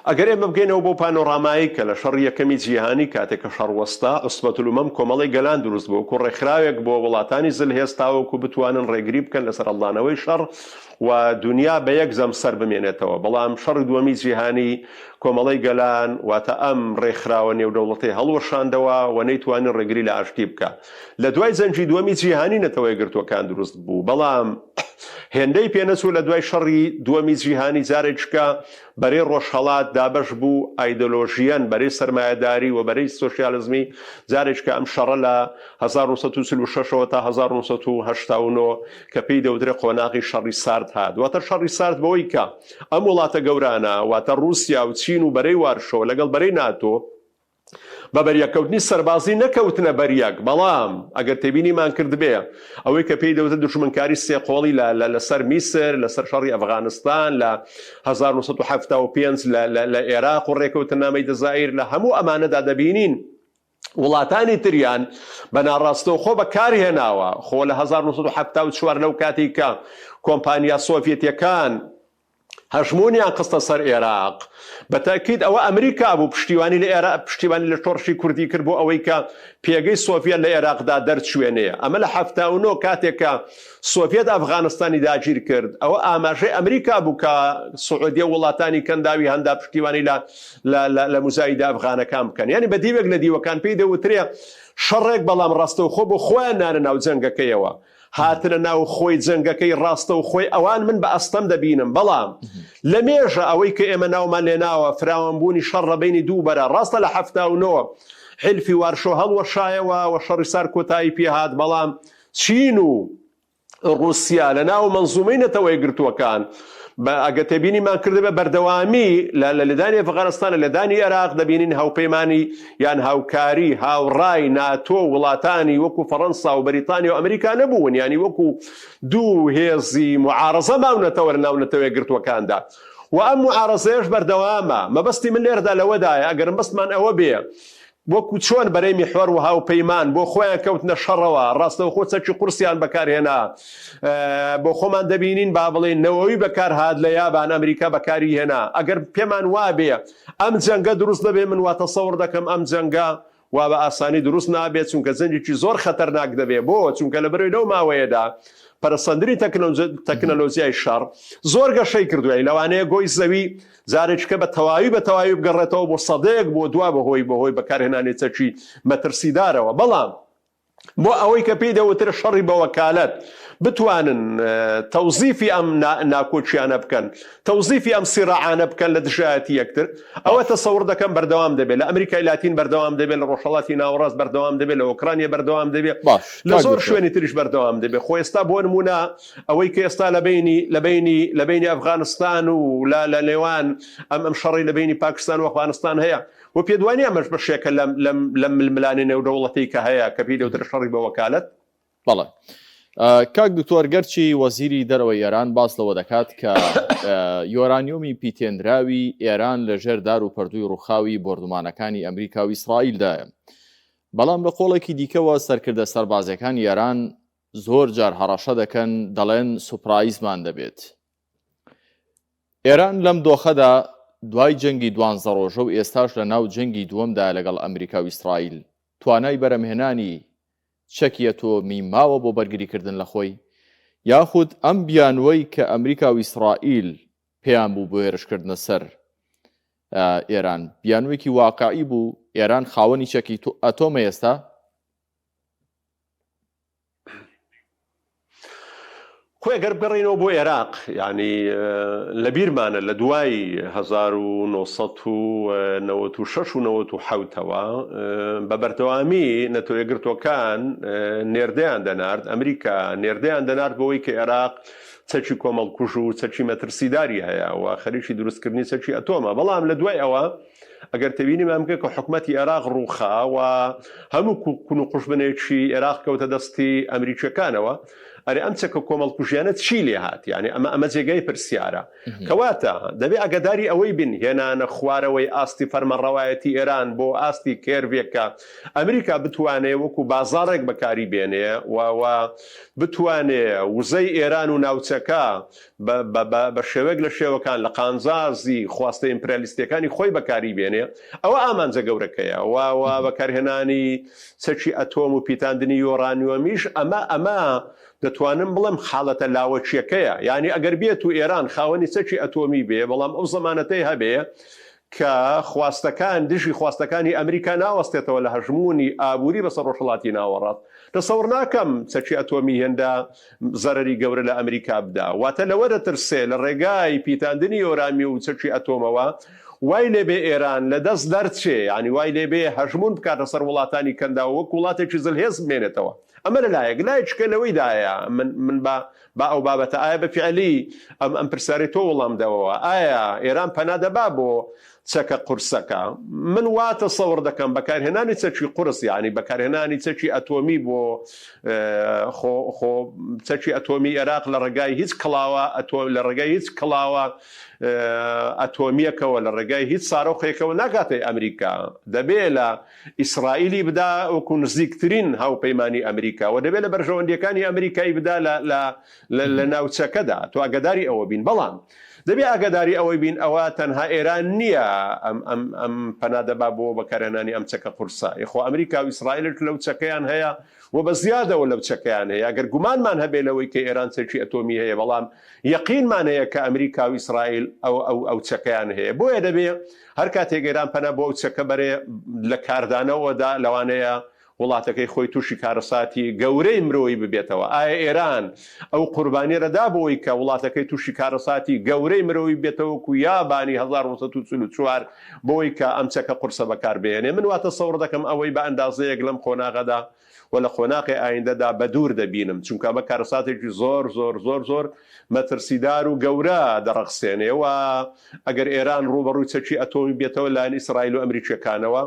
ئەگەر ئێمە بگەینەوە بۆ پانۆڕامایی کە لە شەڕ یەکەمی جیهانی کاتێک کە شەڕوەستا عوسمەتولومەم کۆمەڵی گەلان دروست بوو وەکو ڕێکخراوێک بۆ وڵاتانی زلهێستاوەکو بتوانن ڕێگری بکەن لەسەر هەڵدانەوەی شەڕ و دنیا بە یەک زەم سەر بمێنێتەوە. بەڵام شەڕی دووەمی جیهانی کۆمەڵی گەلان واتە ئەم ڕێکخراوە نێودەوڵەتی هەڵوەشاندەوە و نەیتوانین ڕێگری لە ئاشتی بکە. لە دوای جەنگی دووەمی جیهانی نەتەوەی گرتوەکان دروست بوو، بەڵام هێندەی پێنەچوو لە دوای شەڕی دووەمی جیهانی جارێککە بەرەی ڕۆژهەڵات دابەش بوو ئایدۆلۆژیەن بەرەی سەرمایەداری و بەرەی سۆشیالیزمی جارێککە ئەم شەڕە لە 1946ەوە تا 1989 کە پێی دەوترێت قۆناغی شەڕی سارد هات. واتە شەڕی سارد بەوەی کە ئەم وڵاتە گەورانە واتە رووسیا و چین و بەرەی وارشۆ لەگەڵ بەرەی ناتۆ بە بەریەکەوتنی سەربازی نەکەوتنە بەریەک، بەڵام ئەگەر تێبینیمان کردبێ ئەوەی کە پێی دەوتە دوژمنکاری سێقۆڵی لەسەر میسر لەسەر شەڕی ئەفغانستان لە 1975 لە عێراق و ڕێکەوتنامەی دەزایر لە هەموو ئەمانەدا دەبینین وڵاتانی تریان بە ناڕاستەوە خۆ بەکاری هێناوە. خۆ لە 1974 لەو کاتی کە کۆمپانیا سۆڤێتیەکان هەژمونیان قستە سەر عێراق بەتاکید ئەوە ئەمریکا بوو پشتیوانی لە عێراق پشتیوانی لە تۆڕشی کوردی کرد بۆ ئەوەی کە پێگەی سۆڤێت لە عێراقدا دەرچوێنەیە. ئەمە لە 79 کاتێکە سۆڤێت ئەفغانستانی داگیر کرد ئەوە ئاماژەی ئەمریکا بوو کە سعودیە وڵاتانی کەنداوی هەندا پشتیوانی لە موزاییدا ئەفغانەکان بکەن. یعنی بە دیوەک لە دیوەکان پێی دەوترێ شەڕێک، بەڵام ڕاستەوخۆ بۆ خۆیان نانە ناو جەنگەکەیەوە، هاتنە ناو خۆی جەنگەکەی ڕاستە و خۆی ئەوان من بە ئەستەم دەبینم. بەڵام لە مێژە ئەوەی کە ئێمە ناومان لێناوە فراوانبوونی شەڕە بینی دوو بەرە ڕاستە لە 79 حلفی وارشۆ هەڵوەشایەوە و شەڕی سار کۆتایی پێهات، بەڵام چین و رووسیا لە ناو مەنزومەی نەتەوەی گرتووەکان ئەگە تێبینیمان کردبێ بەردەوامی لە لەدانی ئەفغانستان لە لەدانی عێراق دەبینین هاوپەیمانی یان هاوکاری هاوڕای ناتۆ وڵاتانی وەکو فەڕەنسا و بەریتانیا و ئەمریکا نەبوون، ینی وەکو دوو هێزی معارەزە ماونەتەوە لە ناونەتەوەی گرتووەکاندا و ئەم معارەزەیەش بەردەوامە. مەبەستی من لێرەدا لەوەدایە ئەگەر بەستمان ئەوە بێ وەکو چۆن بەرەی میحوەر و هاوپەیمان بۆ خۆیان کەوتنە شەڕەوە ڕاستەوە خۆ چەکی قورسیان بەکارهێنا بۆ خۆمان دەبینین با بڵێن نەوەوی بەکار هات لە یابان ئەمریکا بەکاری هێنا. ئەگەر پێمان وابێ ئەم جەنگە دروست دەبێ من وا تەسەوڕ دەکەم ئەم جەنگە وا بە ئاسانی دروست نابێت چونکە جەنگێکی زۆر خەتەرناک دەبێ. بۆ چونکە لە بەرەوەی لەو ماوەیەدا پەرسەندری تەکنۆلۆژیای شەڕ زۆر گەشەی کردووە، لەوانەیە گۆی زەوی جارێککە بە تەواوی بگەڕێتەوە بۆ سەدەیەک بۆ دوا بەهۆی بەکارهێنانێتەکی مەترسیدارەوە. بەڵام بۆ ئەوەی کە پێی دەوترە شەڕی بە وەکالەت بتوانن تەوزیفی ئەم ناکۆچیانە بکەن، تەوزیفی ئەم سیڕاعانە بکەن لە دژایەتی یەکتر، ئەوە تەسەوڕ دەکەم بەردەوام دەبێت لە ئەمریکای لاتین بەردەوام دەبێت، لە ڕۆژهەڵاتی ناوەڕاست بەردەوام دەبێت، لە ئۆکرانیا بەردەوام دەبێت، لە زۆر شوێنی تریش بەردەوام دەبێت. خۆ ئێستا بۆ نمونە ئەوەی کە ئێستا لە بینی ئەفغانستان و لە نێوان ئەم شەڕی لە بینی پاکستان و ئەفغانستان هەیە و پێدوانی ئەمەش بەشێکە لەم ململانی نێودەوڵەتی کە هەیە کە پێی دەوترە شەڕی بە وەکالەت. بەڵێ کاک دکتۆر گەرچی وەزیری دەرەوەی ئێران باس لەوە دەکات کە یۆرانیۆمی پیتێنراوی ئێران لە ژێر دار و پەردووی ڕووخاوی بۆردومانەکانی ئەمریکا و ئیسرائیلدایە، بەڵام لە قۆڵێکی دیکەوە سەرکردە سەربازەکانی ئێران زۆر جار هەڕەشە دەکەن، دەڵێن سوپرایزمان دەبێت. ئێران لەم دۆخەدا دوای جەنگی 12 ڕۆژە و ئێستاش لە ناو جەنگی دووەمدا لەگەڵ ئەمریکا و ئیسرائیل توانای بەرەمهێنانی چەکیەتۆمی ماوە بۆ بەرگریکردن لە خۆی، یاخود ئەم بیانوەی کە ئەمریکا و ئیسرائیل پێیان بوو بۆ هێرشکردنە سەر ئێران بیانوێکی واقعی بوو؟ ئێران خاوەنی چەکی ئەتۆمە ئێستا؟ خۆی ئەگەر بگەڕێنەوە بۆ عێراق یعنی لە بیرمانە لە دوای 1996 و 97ەوە بە بەردەوامی نەتۆیەگرتوەکان نێردەیان دەنارد ئەمریکا نێردەیان دەنارد بەوەی کە عێراق چەکی کۆمەڵکوژ و چەکی مەترسیداری هەیە و خەریکی دروستکردنی چەکی ئەتۆمە بەڵام لە دوای ئەوە ئەگەر تەبینی مامکە کە حکومەتی عێراق ڕووخا و هەموو کون و قوشبنێکی عێراق کەوتە دەستی ئەمریکیەکانەوە ئەرێ ئەم چەکە کۆمەڵکوژیانە چی لێ هات یعنی ئەمە جێگای پرسیارە کەواتە دەبێ ئەگەداری ئەوەی بن هێنانە خوارەوەی ئاستی فەرمەڕەوایەتی ئێران بۆ ئاستی کێروێکە ئەمریکا بتوانێ وەکو بازارێک بەکاری بێنێ و بتوانێ وزەی ئێران و ناوچەکە بە شێوەیەک لە شێوەکان لە قانزازی خواستە ئیمپریالیستەکانی خۆی بەکاری بێنێ ئەوە ئامانجە گەورەکەیە و بەکارهێنانی چەکی ئەتۆم و پیتاندنی یۆرانیۆمیش ئەمە دەتوانم بڵم حاڵەتە لاوەچیەکەیە یعنی ئەگەر بێت و ئێران خاوەنی چەکی ئەتۆمی بێ بەڵام ئەو زەمانەتەی هەبێ کە خواستەکان دژی خواستەکانی ئەمریکا ناوەستێتەوە لە هەژمونی ئابووری بەسەر ڕۆژهەڵاتی ناوەڕات دەسەوڕ ناکەم چەکی ئەتۆمی هێندا زەرەری گەورە لە ئەمریکا بدا واتە لەوە دەترسێ لە ڕێگای پیتاندنی یۆرامی و چەکی ئەتۆمەوە وای لێبێ ئێران لە دەست دەرچێ ینی وای لێبێ هەژمون بکاتە سەر وڵاتانی کەندا وەک وڵاتێکی زلهێز بمێنێتەوە ئەمە لەلایەک لایەکە لەوەیدایە من با ئەو بابەتە ئایا بەفیعلی ئەم پرسیاری تۆ وەڵام دەوەوە ئایا ئێران پەنادەبا بۆ چەکە قورسەکە من واتە سەوڕ دەکەم بەکارهێنانی چەکی قورس یعنی بەکارهێنانی چەکی ئەتۆمی بۆ چەکی ئەتۆمی عێراق لە ڕێگای هیچ کڵاوە لە ڕێگای هیچ کڵاوە ئەتۆمیەکەوە لە ڕێگای هیچ سارۆخێکەوە ناکاتێ ئەمریکا دەبێت لە ئیسرائیلی بدا وەکو نزیکترین هاوپەیمانی ئەمریکا و دەبێت لە بەرژەوەندیەکانی ئەمریکایی بدا لە ناوچەکەدا تۆ ئاگداری ئەوە بین بەڵام دەبێ ئاگداری ئەوەی بین ئەوە تەنها ئێران نییە ئەم پەنادەبا بۆ بەکارهێنانی ئەم چەکە قورسە یخۆ ئەمریکا و ئیسرائیل لەو چەکەیان هەیە و بە زیادەوە لەو چەکەیان هەیە ئەگەر گومانمان هەبێ لەوەی کە ئێران چەکی ئەتۆمی هەیە بەڵام یەقینمان هەیە کە ئەمریکا و ئیسرائیل ئەو چەکەیان هەیە بۆیە دەبێ هەر کاتێک ئێران پەنا بۆ ئەو چەکە بەرێ لە کاردانەوەدا لەوانەیە وڵاتەکەی خۆی تووشی کارەساتی گەورەی مرۆیی ببێتەوە ئایا ئێران ئەو قوربانیێرەدا بۆی کە وڵاتەکەی تووشی کارەساتی گەورەی مرۆیی بێتەوەکو یابانی 1940 بۆی کە ئەم چەکە قورسە بەکاربێنێ من واتە سەوڕ دەکەم ئەوەی بە ئەندازەیەک لەم خۆناغەدا و لە خۆناقی ئایندەدا بە دوور دەبینم چونکە ئەمە کارەساتێکی زۆر مەترسیدار و گەورە دەڕەخسێنێ و ئەگەر ئێران ڕوبەڕووی چەکی ئەتۆمی بێتەوە لایەن ئیسرائیل و ئەمریکیەکانەوە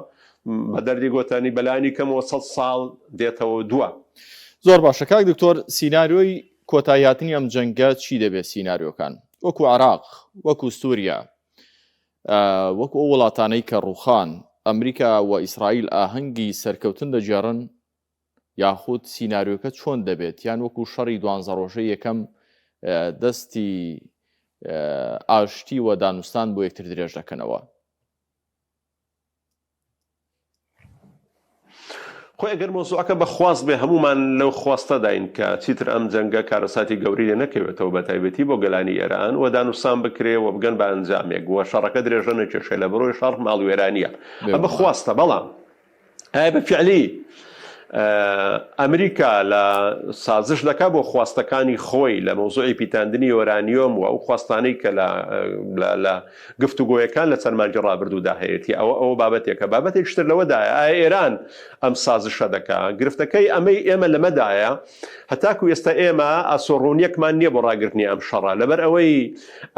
بە دەردی گۆتانی بەلانی کەمەوە 100 ساڵ دێتەوە دووە. زۆر باشە کاک دکتۆر سیناریۆی کۆتاییهاتنی ئەم جەنگە چی دەبێت سیناریۆکان وەکو عێراق وەکو سووریا وەکو ئەو وڵاتانەی کە ڕووخان ئەمریکا و ئیسرائیل ئاهەنگی سەرکەوتن دەجێڕن یاخود سیناریۆکە چۆن دەبێت یان وەکو شەڕی 12 ڕۆژەی یەکەم دەستی ئاشتی و دانوستان بۆ یەکتر درێژ دەکەنەوە. خۆی ئەگەر مۆزوعەکە بەخواست بێ هەمومان لەو خواستە داین کە چیتر ئەم جەنگە کارەساتی گەوری لێ نەکەوێتەوە بە تایبەتی بۆ گەلانی ئێران و دانوستان بکرێ و بگەن بە ئەنجامێک وە شەڕەکە درێژە نەکێشێ لە بەرۆی شەڕ ماڵوێرانیە ئەمە بەخواستە بەڵام ئایا بەفیعلی ئەمریکا لە سازش دەکا بۆ خواستەکانی خۆی لە مۆزوعی پیتاندنی یۆرانیۆم و ئەو خواستانەی کە لە گفتوگۆیەکان لە چەرمانجی ڕابردوودا هەیەی ئەوە بابەتێکە بابەتێکتر لەوەدایە ئایا ئێران ئەم سازشە دەکا گرفتەکەی ئەمەی ئێمە لەمەدایە هەتاکو ئێستا ئێمە ئاسۆڕوونیەکمان نییە بۆ ڕاگررتنی ئەم شەڕە لەبەر ئەوەی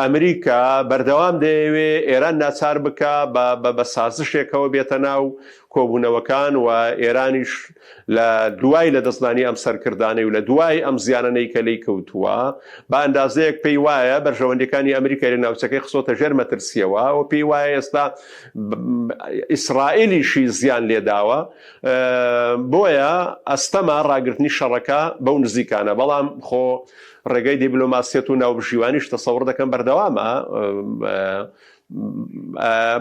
ئەمریکا بەردەوام دەیەوێ ئێران ناچار بکە بە سازشێکەوە بێتە ناو کۆبوونەوەکان و ئێرانیش لە دوای لە دەستدانی ئەم سەرکردانەی و لە دوای ئەم زیانەی کە لی کەوتووە بە ئەندازەیەک پێی وایە بەرژەوەندەکانی ئەمریکای لە ناوچەکەی خسۆتە ژێر مەترسیەوە و پێی وایە ئێستا ئیسرائیلیشی زیان لێداوە بۆیە ئەستەما ڕاگررتنی شەڕەکە بەو نزیکانە بەڵام خۆ ڕێگەی دیبلۆماسیەت و ناوبژیوانیش تەسەوڕ دەکەم بەردەوامە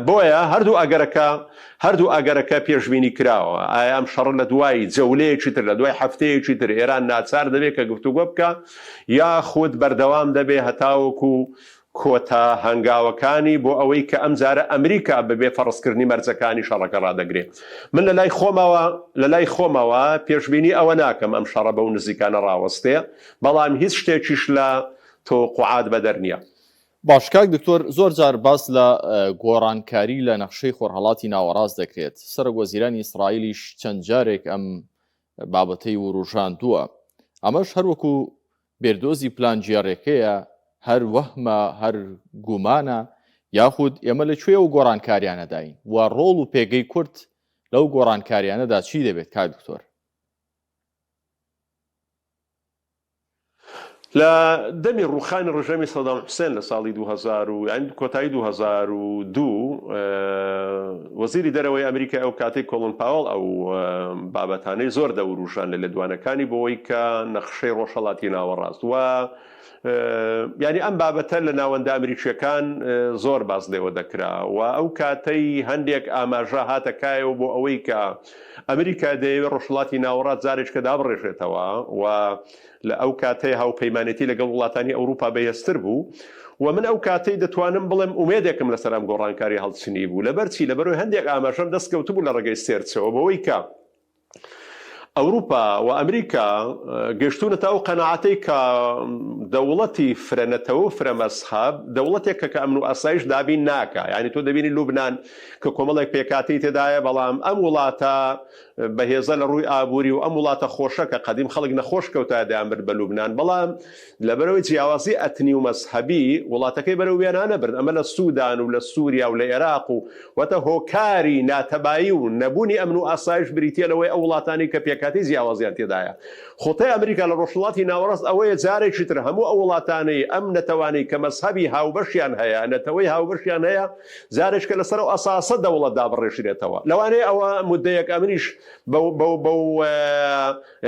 بۆیە هەردوو ئاگەرەکە پێشبینی کراوە ئایا ئەم شەڕ لە دوای جەولەیەکی تر لە دوای هەفتەیەکی تر ئێران ناچار دەبێت کە گفتوگۆ بکە یا خود بەردەوام دەبێت هەتاوەکو کۆتا هەنگاوەکانی بۆ ئەوەی کە ئەم جارە ئەمریکا بەبێ فەڕستکردنی مەرجەکانی شەڕەکە ڕادەگرێت. من لە لای خۆمەوە پێشبینی ئەوە ناکەم ئەم شەڕە بەو نزیکانە ڕاوەستێ، بەڵام هیچ شتێکیش لە تۆقوعات بەدەر نییە. باش کاک دکتۆر، زۆر جار باس لە گۆڕانکاری لە نەخشەی خۆرهەڵاتی ناوەڕاست دەکرێت. سەرۆک وەزیرانی ئیسرائیلیش چەند جارێک ئەم بابەتەی وروژاندووە. ئەمەش هەروەکو بێردۆزی پلان جیاڕێکەیە، هەر وەهمە، هەر گومانە، یاخود ئێمە لەکوێ و گۆڕانکاریانەداین و ڕۆڵ و پێگەی کورد لەو گۆڕانکاریانەدا چی دەبێت کاک دکتۆر؟ لە دەمی ڕووخانی ڕژەمی سەدام حوسێن لە ساڵی 2000 کۆتایی 2002 وەزیری دەرەوەی ئەمریکا ئەو کاتێک کۆڵن پاوەڵ ئەو بابەتانەی زۆر دەوروژان لە لێدوانەکانی بۆەوەی کە نەخشەی ڕۆژهەڵاتی ناوەڕاست و یعنی ئەم بابەتە لە ناوەندە ئەمریکیەکان زۆر باس لێوە دەکرا و ئەو کاتەی هەندێک ئاماژە هاتەکایەوە بۆ ئەوەی کە ئەمریکا دەیەوێت ڕۆژهەڵاتی ناوەڕات جارێککە دابڕێژێتەوە و لە ئەو کاتەی هاوپەیمانەتی لەگەڵ وڵاتانی ئەوروپا بەهێزتر بوو و من ئەو کاتەی دەتوانم بڵێم ئومێدێکم لەسەر ئەم گۆڕانکاری هەڵچنی بوو لەبەرچی لەبەرەوەی هەندێک ئاماژەم دەستکەوتبوو لە ڕێگەی سێرچەوە بەوەی کە ئەوروپا و ئەمریکا گەشتونەتە ئەو قەناعەتەی کە دەوڵەتی فرەنەتەوە فرەمەسحاب دەوڵەتێکە کە ئەمن و ئاسایش دابین ناکە. یعنی تۆ دەبینی لوبنان کە کۆمەڵێک پێکاتی تێدایە، بەڵام ئەم وڵاتە بەهێزە لە ڕووی ئابووری و ئەم وڵاتە خۆشەکە قەدیم خەڵک نەخۆش کەوتە دەیانبرد بە لوبنان، بەڵام لەبەرەوەی جیاوازی ئەتنی و مەسحەبی وڵاتەکەی بەرەو وێنانە برد. ئەمە لە سوودان و لە سووریا و لە عێراق و وەتە هۆکاری ناتەبایی و نەبوونی ئەمن و ئاسایش بریتە لەوەی ئەو وڵاتانی کە پێکاتی جیاوازیان تێدایە. خۆتای ئەمریکا لە ڕۆژهەڵاتی ناوەڕاست ئەوەیە جارێکی تر هەموو ئەو وڵاتانەی ئەم نەتەوانەی کە مەسحەبی هاوبەشیان هەیە، نەتەوەی هاوبەشیان هەیە، جارێککە لەسەر ئەو ئەساسە دەوڵەت دابڕێژرێتەوە. لەوانەیە ئەوە مودەیەک ئەمریش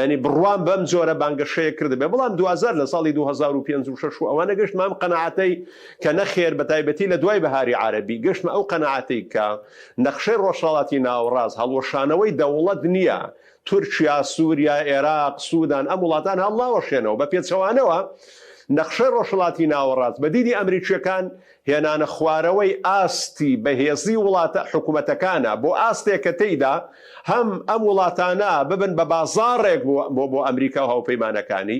ینی بڕوان بەم جۆرە بانگەشەیە کردبێ، بەڵام 2000 لە ساڵی 2005 ئەوانە گەشتمە ئەم قەناعەتەی کە نەخێر بە تایبەتی لە دوای بەهاری عارەبی گەشتمە ئەو قەناعەتەی کە نەخشەی ڕۆژهەڵاتی ناوەڕاست هەڵوەشانەوەی دەوڵەت نییە. تورکیا، سووریا، عێراق، سوودان، ئەم وڵاتان هەڵناوەشێنەوە بە پێچەوانەوە نەخشەی ڕۆژهەڵاتی ناوەڕاست بە دیدی ئەمریکیەکان هێنانە خوارەوەی ئاستی بەهێزی وڵاتە حکوومەتەکانە بۆ ئاستێکە تێیدا هەم ئەم وڵاتانە ببن بە بازاڕێک بۆ ئەمریکا و هاوپەیمانەکانی،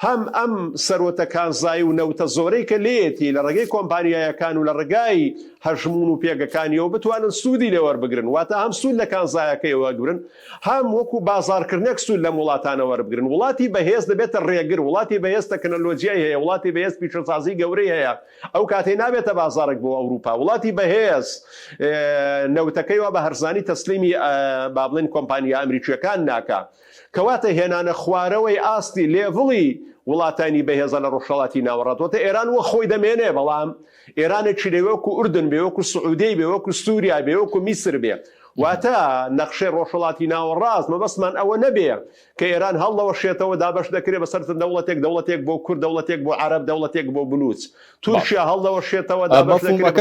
هەم ئەم سەرۆتەکان زای و نەوتە زۆرەی کە لێتی لە ڕێگەی کۆمپانیایەکان و لە ڕێگای هەژمون و پێگەکانیەوە بتوانن سوودی لێوەربگرن، واتە هەم سوود لە کانزایەکەیەوە گرن، هەم وەکو بازارکردنێک سوود لە وڵاتانەوە وەربگرن. وڵاتی بەهێز دەبێتە ڕێگر، وڵاتی بەهێز تەکنەلۆجیای هەیە، وڵاتی بەهێز پیشەسازی گەورەی هەیە، ئەو کاتێ نابێتە بازارێک بۆ ئەوروپا. وڵاتی بەهێز نەوتەکەیەوە بە هەرزانی تەسلیمی با بڵێن کۆمپانیا ئەمریکیەکان ناکە، کەواتە هێنانە خوارەوەی ئاستی لێڤڵی وڵاتانی بەهێزە لە ڕۆژهەڵاتی ناوەڕاتەوە ئێران وە خۆی دەمێنێ، بەڵام ئێرانێکی لێوەکو ئوردن بێ، وەکو سعودی بێ، وەکو سووریا بێ، وەکو میسر بێ. واتە نەخشەی ڕۆژهەڵاتی ناوەڕاست مەبەستمان ئەوە نەبێ کە ئێران هەڵدەوەشێتەوە دابەش دەکرێت بەسەر دەوڵەتێک بۆ کورد، دەوڵەتێک بۆ عەرەب، دەوڵەتێک بۆ بلوچ. تورکیا هەڵدەوەشێتەوە دابەش دەکرێت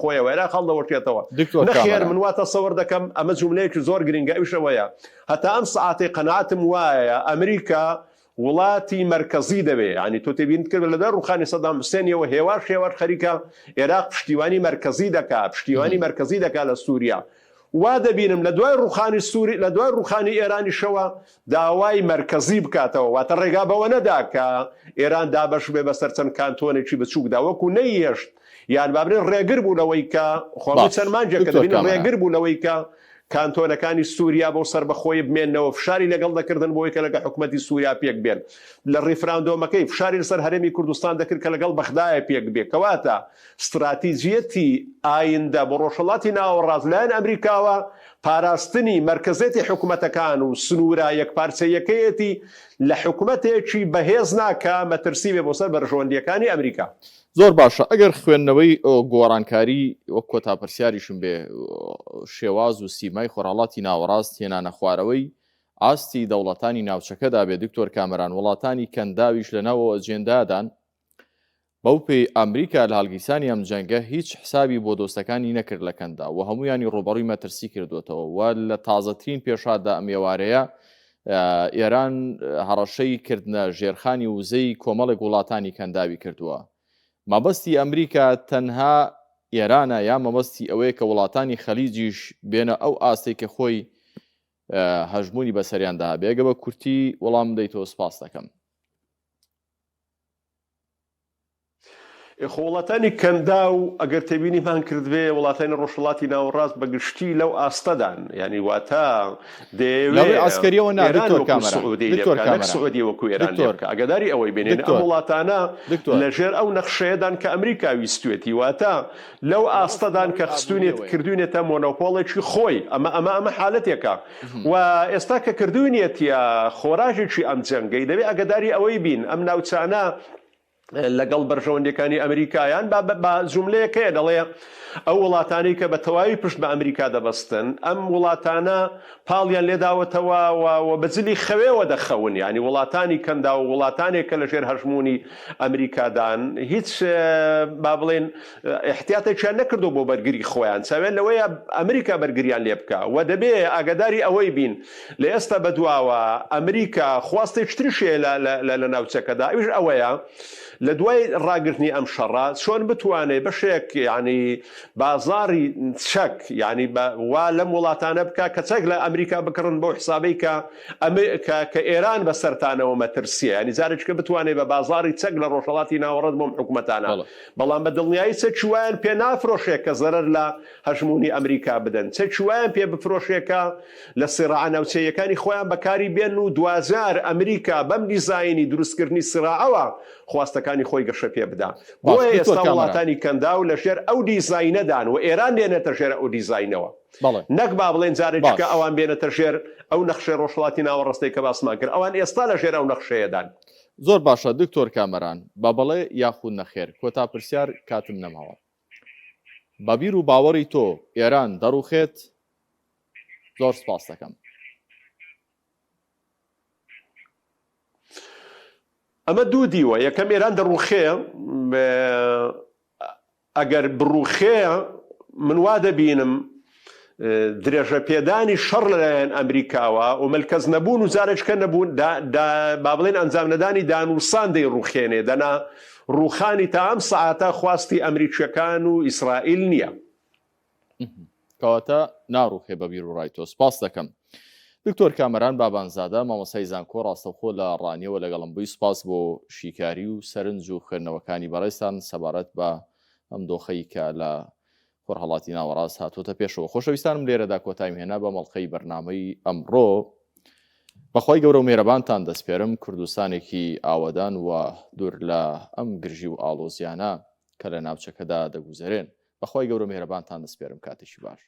خۆیەوە، عێراق هەڵدەوەشێتەوە. نەخێر من واتە سەوەر دەکەم ئەمە جوملەیەکی زۆر گرنگە ئەوشەوەیە. هەتا ئەم سەعاتەی قەناعەتم وایە ئەمریکا وڵاتی مرکزی دەبێ، ینی تۆ تێبینیت کرد لە دەر ڕووخانی سەدام حوسێنیەوە هێوار شێوار خەریکە عێراق پشتیوانی مرکزی دەکا، پشتیوانی مرکزی دەکا لە سووریا. وا دەبینم لە دوای ڕووخانی سووری لە دوای ڕووخانی ئێرانیشەوە داوای مرکزی بکاتەوە، واتە ڕێگا بەوە نەدا کە ئێران دابەش بێ بەسەر چەند کانتۆنێکی بچووکدا وەکو نەیهێشت، یان بابرێن ڕێگر بوو لەوەی کە خۆڵی چەند مانجێک دەبینن ڕێگر بوو لەوەی کە کانتۆنەکانی سووریا بۆ سربەخۆی بمێنەوە، فشاری لەگەڵ دەکردن بۆی کە لەگە حکوومەتی سووریا پێک بێن. لە ڕیفراندۆمەکەی فشاری لەسەر هەرێمی کوردستان دەکرد کە لەگەڵ بەغدایە پێک بێ. کەواتە استراتیژیەتی ئایندە بۆ ڕۆژهەڵاتی ناوەڕاست لایەن ئەمریکاوە پاراستنی مرکزێتی حکوومەتەکان و سنوورە یەکپارچەیەکەیەتی لە حکوومەتێکی بەهێز ناکە مەترسی بێ بۆ سەر بەرژەوەندیەکانی ئەمریکا. زۆر باشە. ئەگەر خوێندنەوەی گۆڕانکاری وەک کۆتاپەرسیاریشم بێ شێواز و سیمای خۆرهەڵاتی ناوەڕاست هێنانە خوارەوەی ئاستی دەوڵەتانی ناوچەکەدا بێ دکتۆر کامەران، وڵاتانی کەنداویش لەناوە ئەجێندادان بەو پێی ئەمریکا لە هەڵگیرسانی ئەم جەنگە هیچ حسابی بۆ دۆستەکانی نەکرد لە کەندا و هەمویانی ڕوبەڕووی مەترسی کردوێتەوە و لە تازەترین پێشادا ئەم ئێوارەیە ئێران هەڕەشەی کردنە ژێرخانی وزەی کۆمەڵێک وڵاتانی کەنداوی کردووە. مەبەستی ئەمریکا تەنها ئێرانە یا مەبەستی ئەوەیە کە وڵاتانی خەلیجیش بێنە ئەو ئاستەی کە خۆی هەژمونی بەسەریاندا بێگە بە کورتی وەڵام دەیتەوە سپاس دەکەم. وڵاتانی کەندا و ئەگەر تێبینیمان کردوێ وڵاتانی ڕۆژهڵاتی ناوەڕاست بەگشتی لەو ئاستەدان ینی واتە دەوێت ئەسکەریەوە سعودی وەکو ئێران بکە ئەگەداری ئەوەی بێنێن ئەم وڵاتانە لەژێر ئەو نەخشەیەدان کە ئەمریکا ویستوێتی واتە لەو ئاستەدان کە خستوونێت کردوونێتە مۆنۆپۆڵێکی خۆی ئەمە حالەتێکە و ئێستا کە کردوونێتە خۆراژێکی ئەم جەنگەی دەبێت ئەگەداری ئەوەی بین ئەم ناوچانە لەگەڵ بەرژەوەندەکانی ئەمریکایان بە جوملەیەکەیە دەڵێ ئەو وڵاتانی کە بە تەواوی پشت بە ئەمریکا دەبەستن ئەم وڵاتانە پاڵیان لێداوەتەوە و بەجلی خەوێەوە دەخەون ینی وڵاتانی کەندا و وڵاتانێک کە لەژێر هەژمونی ئەمریکادان هیچ با بڵێن احتیاتێکیان نەکردو بۆ بەرگری خۆیان چاوێن لەوەیە ئەمریکا بەرگریان لێ بکە و دەبێ ئاگداری ئەوەی بین لە ئێستا بەدواوە ئەمریکا خواستێک ترشێ لە ناوچەکەدا ئەوش ئەوەیە لە دوای ڕاگررتنی ئەم شەڕە چۆن بتوانێت بەشێک ینی بازاری چەک ینی وا لەم وڵاتانە بکە کە چەک لە ئەمریکا بکڕن بۆ حسابەی کە ئێران بە سەرتانەوە مەترسیە ینی جارێککە بتوانێت بە بازاری چەک لە ڕۆژهڵاتی ناوەڕەت بۆم حکوومەتانە بەڵام بە دڵنیایی چە چوایان پێ نافرۆشێت کە زەرەر لە هەژمونی ئەمریکا بدەن چە چوایان پێ بفرۆشێکە لە سێڕاع ناوچەیەکانی خۆیان بەکاری بێن و دوازار ئەمریکا بەم دیزاینی دروستکردنی سراعەوە خواستەکانی خۆی گەشە پێ بدا بۆیە ئێستا وڵاتانی کەندا و لەژێر ئەو دیزاینەدان و ئێران دێنێتە ژێر ئەو دیزاینەوە نەک با بڵێن جارێککە ئەوان بێنێتە ژێر ئەو نەخشەی ڕۆژهڵاتی ناوەڕاستەی کە باسمان کرد ئەوان ئێستا لە ژێر ئەو نەخشەیەدان. زۆر باشە دکتۆر کامەران با بەڵێ یاخود نەخێر کۆتا پرسیار کاتم نەماوە بەبیر و باوەڕی تۆ ئێران دەڕوخێت؟ زۆر سپاس دەکەم. ئەمە دوو دیوە یەکەم ئێران دەڕوخێ ئەگەر بڕوخێ من وا دەبینم درێژە پێدانی شەڕ لەلایەن ئەمریکاوە و ملکەز نەبوون و جارێککە نەبوون با بڵێن ئەنجام نەدانی دانووسان دەیڕوخێنێ دەنا ڕوخانی تا ئەم سەعاتە خواستی ئەمریکیەکان و ئیسرائیل نییە کەواتە ناڕوخێ بە بیر و ڕای تۆ سپاس دەکەم. دکتۆر کامەران بابانزادە مامۆسای زانکۆ ڕاستەوخۆ لە ڕانیەوە لەگەڵم بووی سپاس بۆ شیکاری و سەرنج و خوێندنەوەکانی بەڕێستان سەبارەت بە ئەم دۆخەی کە لە خۆرهەڵاتی ناوەڕاست هاتوۆتە پێشەوە. خۆشەویستانم لێرەدا کۆتایم هێنا بە مەڵقەی بەرنامەی ئەمڕۆ بەخوای گەورە و میێرەبانتان دەسپێرم کوردستانێکی ئاوەدان و دوور لە ئەم گرژی و ئاڵۆزیانە کە لە ناوچەکەدا دەگوزارێن. بەخوای گەورە و میێرەبانتان دەسپێرم کاتێکی باش.